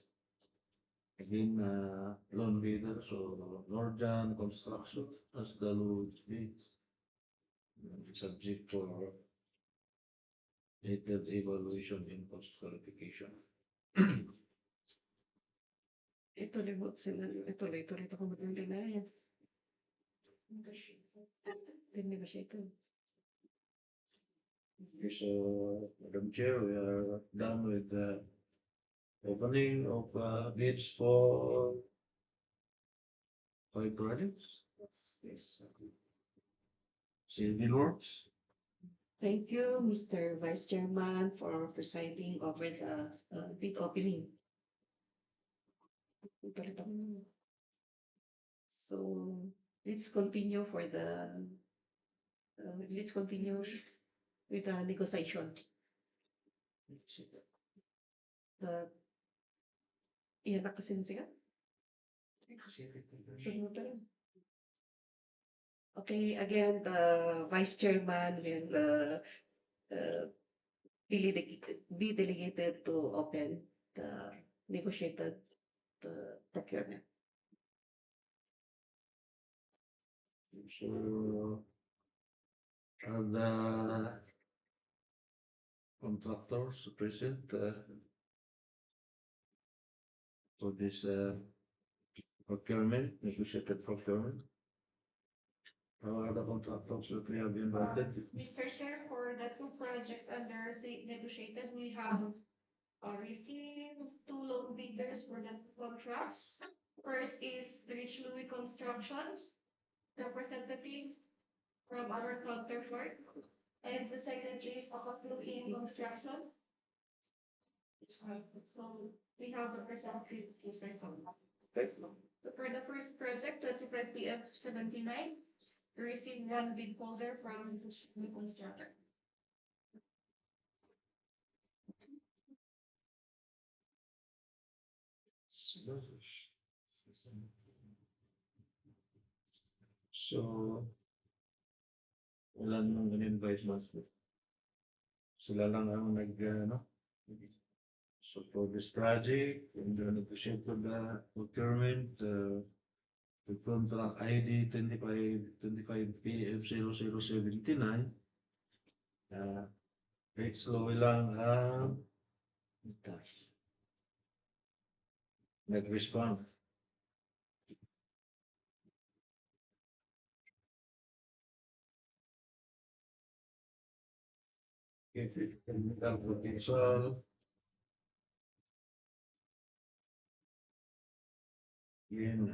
Again, loan bidder, so Northern Construction as the lowest bid, subject for detailed evaluation and cost qualification. Ituloy sila, ituloy ito kung maganda na yan. Negotiator. Okay, so, Madam Chair, we are done with the opening of bids for 5 projects. Yes. Civil works. Thank you, Mr. Vice Chairman, for presiding over the bid opening. So let's continue for the let's continue with the negotiation. The iyan na kasi siya. Okay, again, the Vice Chairman will be delegated to open the negotiated procurement. So, are the contractors present for this procurement, negotiated procurement? How are the contractors that we have invited? Mr. Chair, for the 2 projects under negotiated, we have received 2 loan bidders for the contracts. First is Rich Louis Construction, representative from our counterpart. And the second is Acop Construction. So we have representative Mr. Cong. For the first project, 25 PF79, we received 1 bid folder from the constructor. So, wala namang in-invite mas. Sila lang ang ano. So for this project, we're going to negotiate for the procurement, the contract ID 25 PF0079. Rates low lang ang nag-respond. If it can help with potential, again,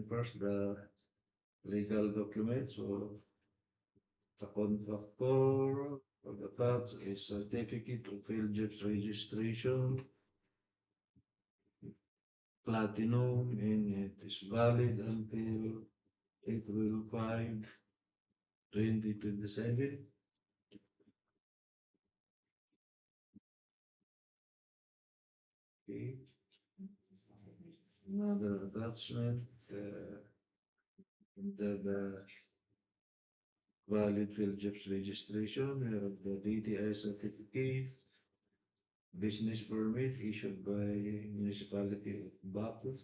first the legal documents or the contractor or the tax is certificate of failed jobs registration, platinum, and it is valid until April 5, 2027. Okay. Another attachment, the valid field jobs registration, we have the DTI certificate, business permit issued by municipality of Bado,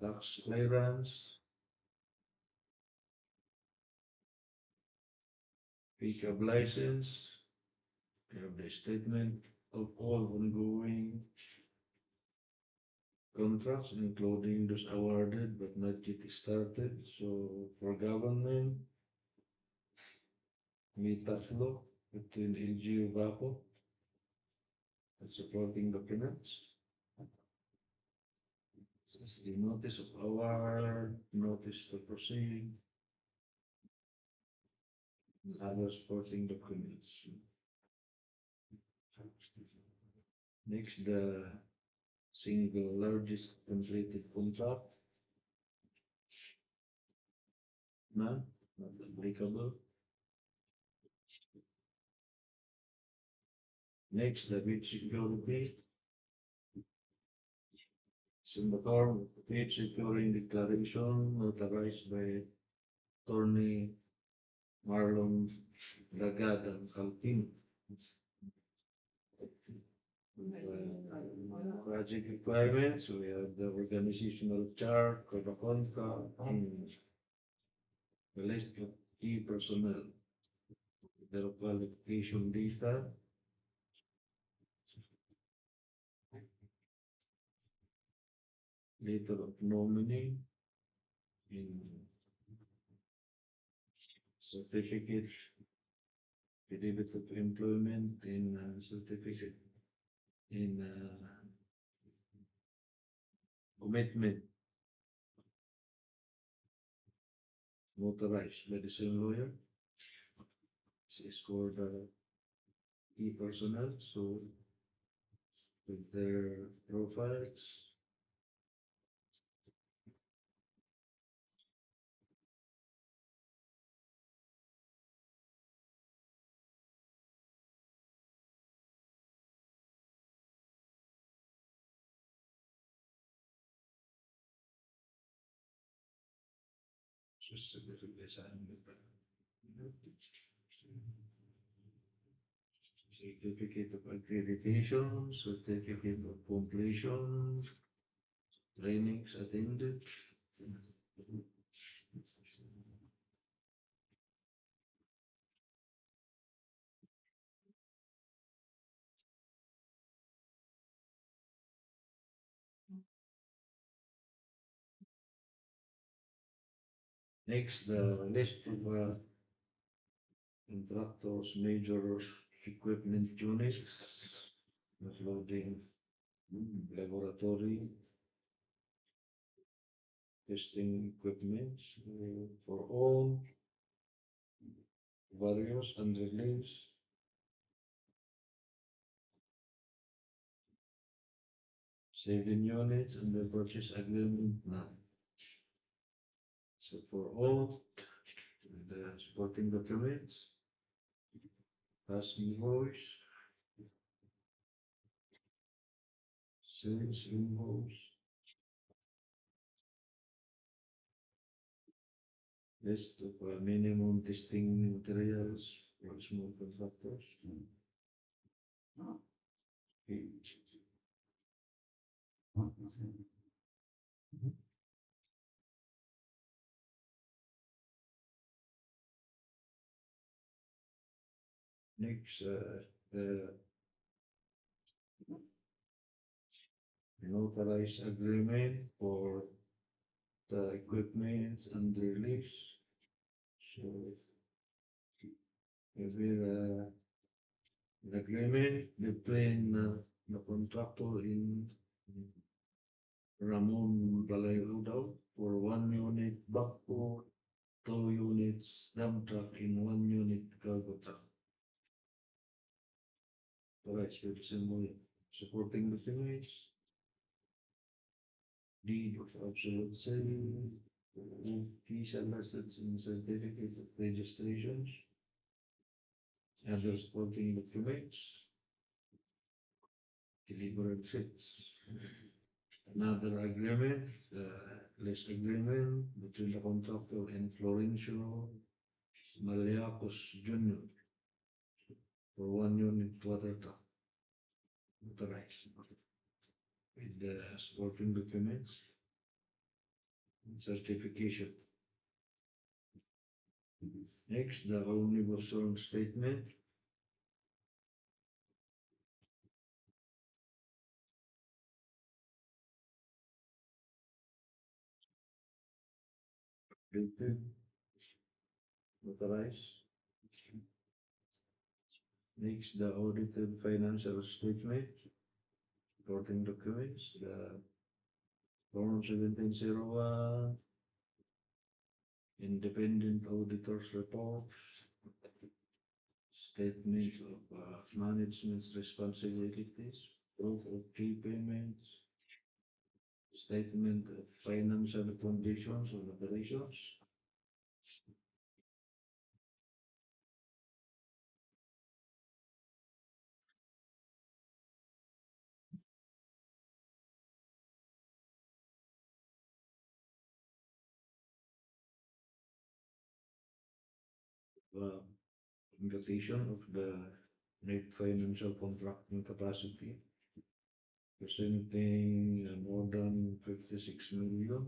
tax clearance, pickup license, we have the statement of all ongoing contracts, including those awarded but not yet started. So for government, may tax law between LGU Bako and supporting documents. The notice of award, notice to proceed, and other supporting documents. Next, the single largest completed contract. None, not applicable. Next, the bid security. It's in the form of bid securing declaration notarized by Attorney Marlon Lagad and Alpino. Project requirements, we have the organizational chart, code of conduct, and the list of key personnel, their qualification data, letter of nominee, in certificate, affidavit of employment, in certificate, in commitment, notarized by the same lawyer. This is for the key personnel, so with their profiles. Just a little bit, certificate of accreditation, certificate of completion, trainings attended. Next, the list of contractors' major equipment units, including laboratory, testing equipment for all various and release. Saving units and the purchase agreement now. So for all the supporting documents, pass invoice, sales invoice, list of minimum testing materials for small contractors. Page. Next, the notarized agreement for the equipment and release. So we will an agreement between the contractor in Ramon Balay-Udao for 1 unit backhoe, 2 units dump truck, and 1 unit cargo truck. Alright, so the symbol supporting documents, deed of absolute sale, fees and license and certificate of registrations, other supporting documents, delivery sheets. Another agreement, lease agreement between the contractor and Florencio Maliacos Jr. for 1 unit water tank, authorized with the supporting documents and certification. Next, the omnibus loan statement. Dated, authorized. Next, the audited financial statement, supporting documents, the Form 1701, independent auditors reports, statements of management's responsibilities, proof of key payments, statement of financial conditions and operations, uh, invitation of the net financial contracting capacity, presenting more than 56 million.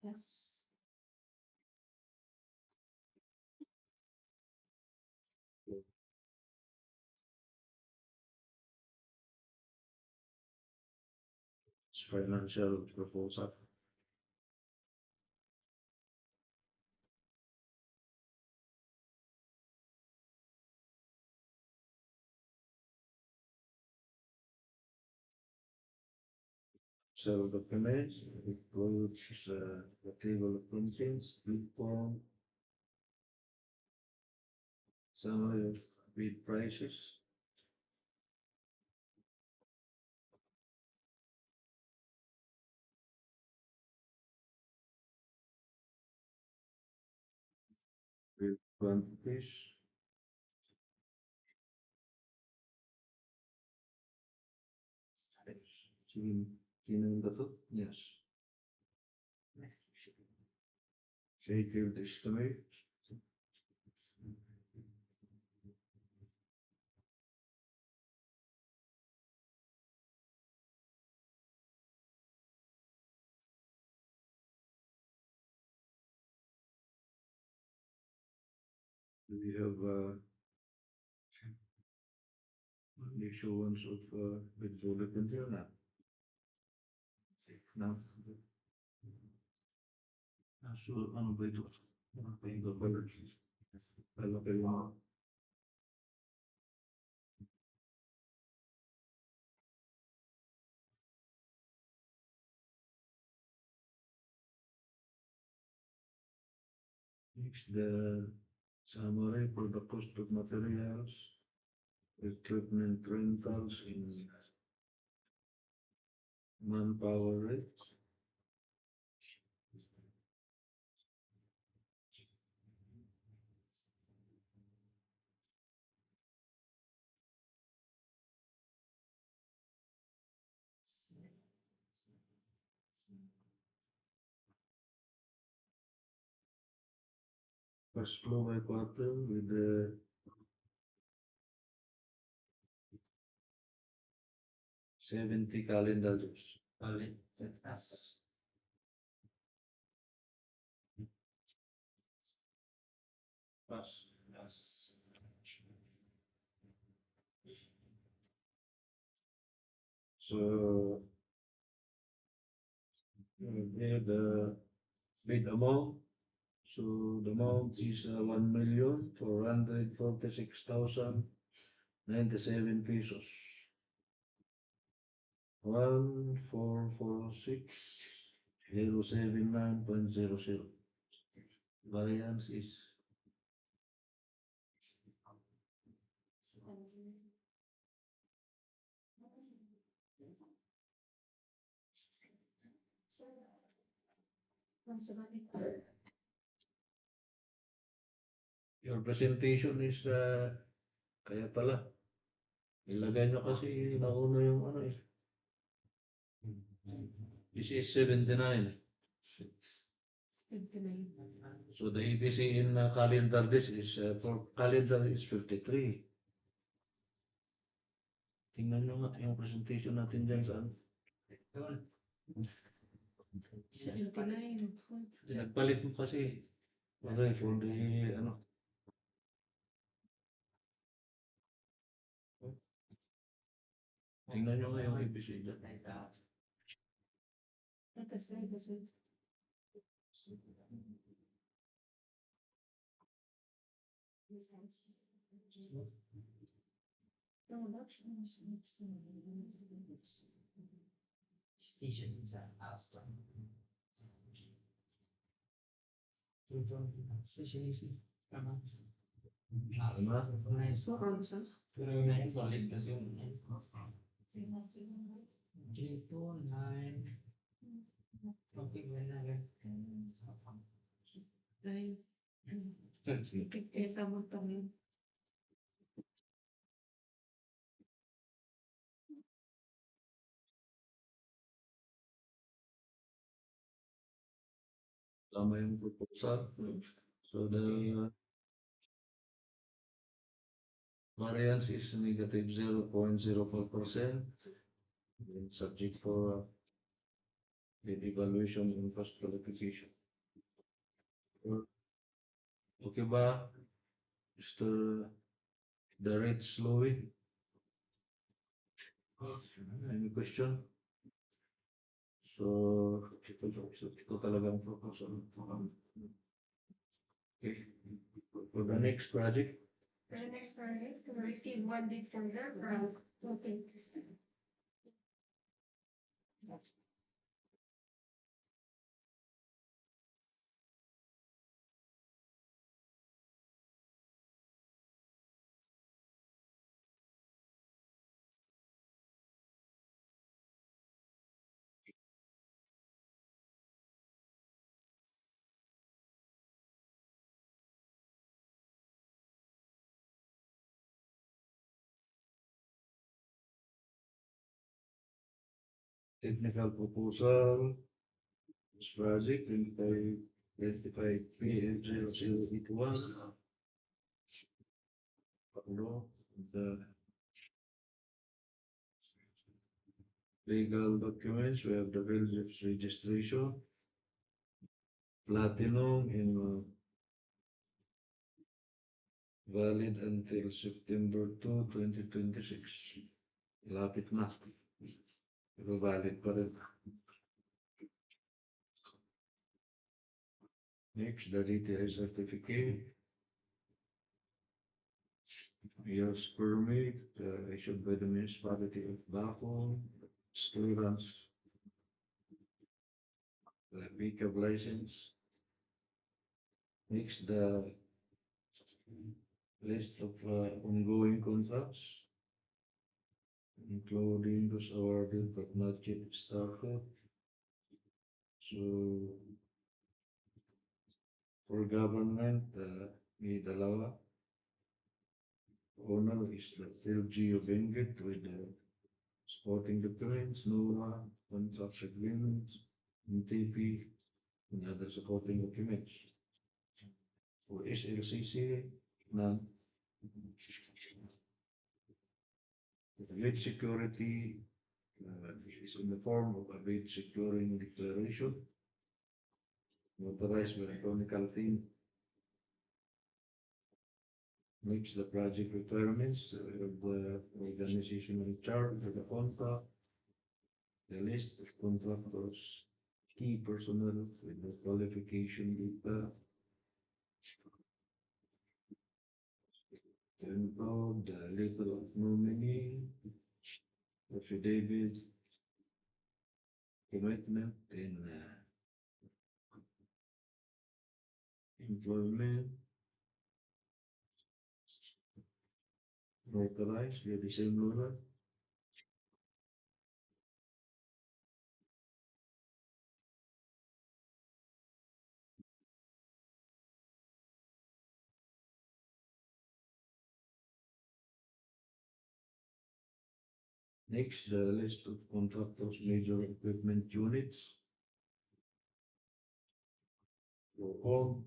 Yes. Financial proposal. So documents includes the table of contents, bid form, summary of bid prices, bid quantities, sino ba to? Yes. Scheduled estimate. We have issuance of bid bulletin here na. Now, so ano ba ito? Ano ba yung coverage? Ano ba yung next the summary for the cost of materials, equipment rentals in manpower rates. Cash flow by quarter with the 70 calendar days. Pass. So the bid amount. So the amount is 1,446,097 pesos. 1,446,079.00. Variance is your presentation is kaya pala ilagay nyo kasi nauna yung ano eh. This is 79. 59. So the ABC in calendar this is for calendar is 53. Tingnan nyo nga yung presentation natin dyan saan. 79. Nagpalit mo kasi. Okay, for the ano. Tingnan nyo nga yung ABC dyan. Kasi. Station is at Aston. Station is Ano? nice. So, ano sa? Pero yung solid kasi yung 329. Okay, wala na. Ay. Kita mo tayo. tama yung proposal. So the variance is negative 0.04% and subject for the evaluation and cost qualification. Okay ba, Mr. Darren Slowy? Any question? So, ito talagang proposal. Okay. For the next project, For the next project, we receive one bid tender from Cong. technical proposal, this project, 25 PM0081. Bado, the legal documents, we have the Belgium's registration, platinum in valid until September 2, 2026. Lapit na. Pero valid pa rin. Next, the DTI certificate. Year's permit issued by the municipality of Bako. Clearance. The pickup license. Next, the list of ongoing contracts, including those awarded but not yet started. So, for government, may dalawa. Owner is the LGU Benguet with the supporting documents, NOAA, contract agreements, NTP, and other supporting documents. For SLCC, none. The bid security is in the form of a bid securing declaration notarized by a chronicle team. Next, the project requirements of the organizational chart of the contract, the list of contractors, key personnel with the qualification data, to include the letter of nominee, affidavit, commitment in employment, notarized via the same lawyer. Next, the list of contractors' major equipment units. For all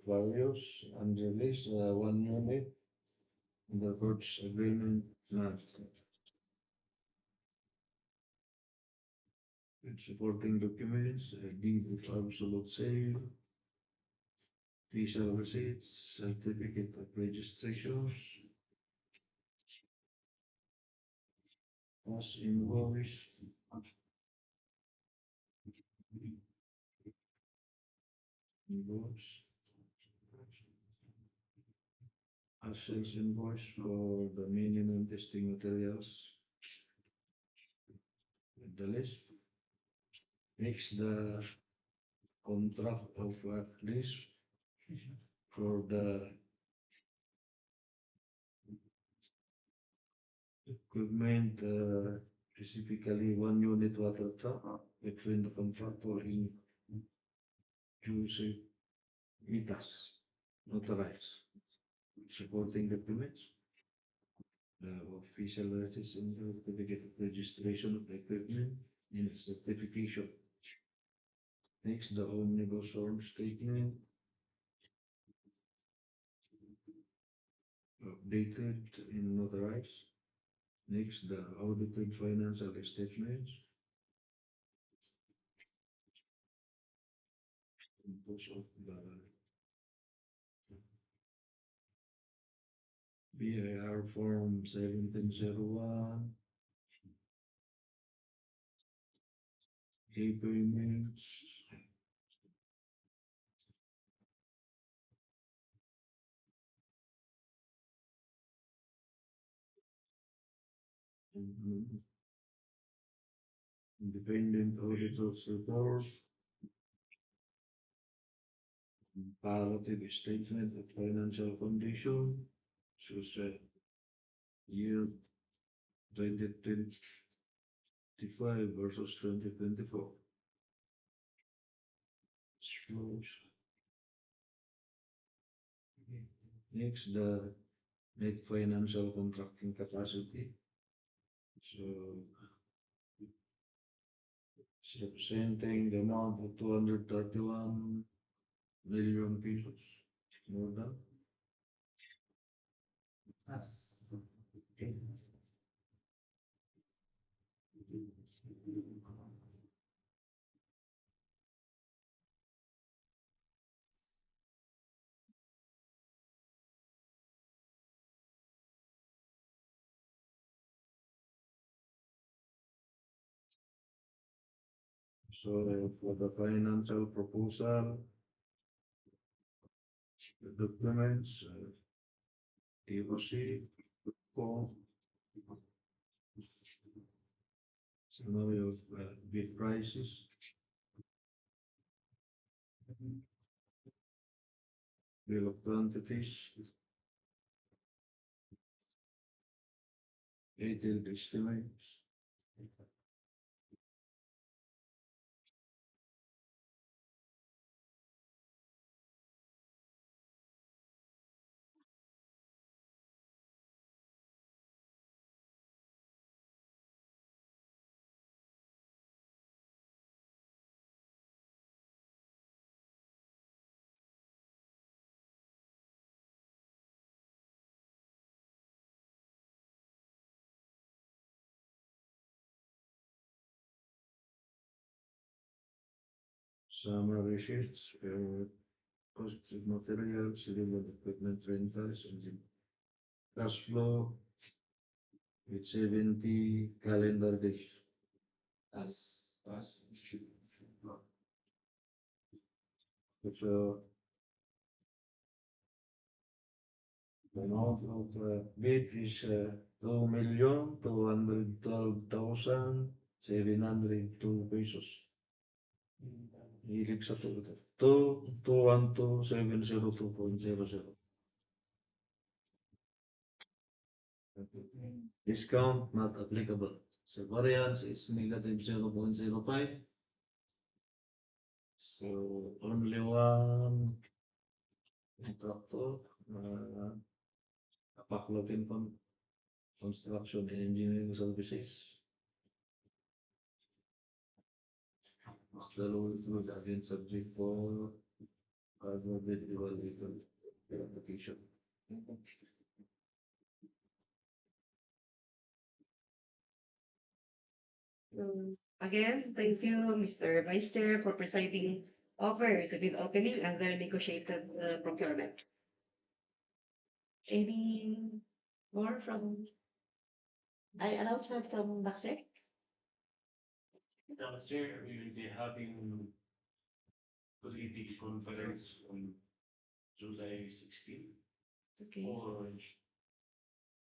various and release one unit in the purchase agreement not with supporting documents, a deed of absolute sale, official receipts, certificate of registrations, as invoice, invoice, as sales invoice for the minimum testing materials with the list. Next, the contract of lease for the equipment, specifically one unit water truck between the contractor in Jose Mitas, notarized, supporting documents, official receipts and certificate of registration of the equipment and certification. Next, the omnibus form statement. Updated and notarized. Next, the audited financial statements. Composed of the BIR form 1701, e-payments, independent auditors report, comparative statement of financial condition, shows year 2025 versus 2024. Shows. Next, the net financial contracting capacity. So, it's representing the amount of 231 million pesos. More than. As. So for the financial proposal, the documents, TOC, Cong, summary of bid prices, bill of quantities, detailed estimates, summary sheets, cost of materials, civil equipment rentals, and the cash flow with 70 calendar days. As So the amount of bid is 2,212,702 pesos. Hilig sa 2,212,702.00. Discount not applicable. So variance is negative 0.05. So only one contractor, Poblacion Construction and Engineering Services. The law includes again subject for bid evaluation application. Again, thank you, Mr. Vice Chair, for presiding over the bid opening and the negotiated procurement. Any more from announcement from Baksek? Next year, we will be having political conference on July 16 Okay. for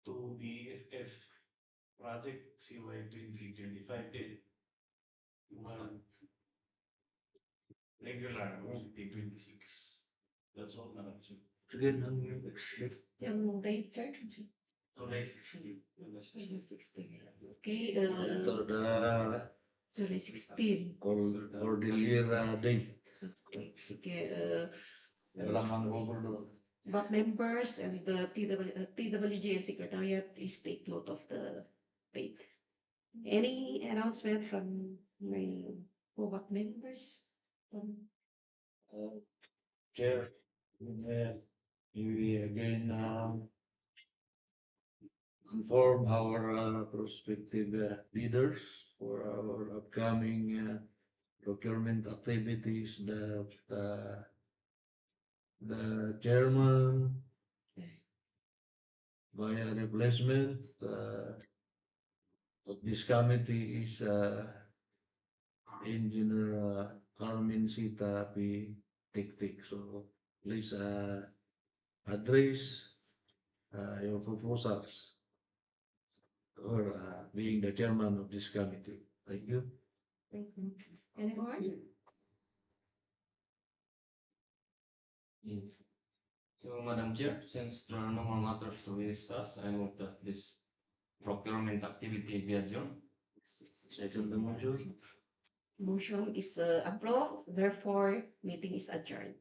2BFF project CY 2025 din. One regular 2026. That's all na lang siya. Again, ang Yung date, sir? July 16. July 16. Okay, ito the July 16. Cordillera Day. Okay, sige, Walang ang overload. but members and the TWG and Secretariat is take note of the date. Any announcement from my POBAC members? Chair, we again inform our prospective leaders for our upcoming procurement activities that the chairman via replacement of this committee is Engineer Carmen Sita P. Tiktik. So please address your proposals or being the chairman of this committee. Thank you. Thank you. Anyone? Yes. So, Madam Chair, since there are no more matters to be discussed, I move that this procurement activity be adjourned. Second the motion. Motion is approved, therefore meeting is adjourned.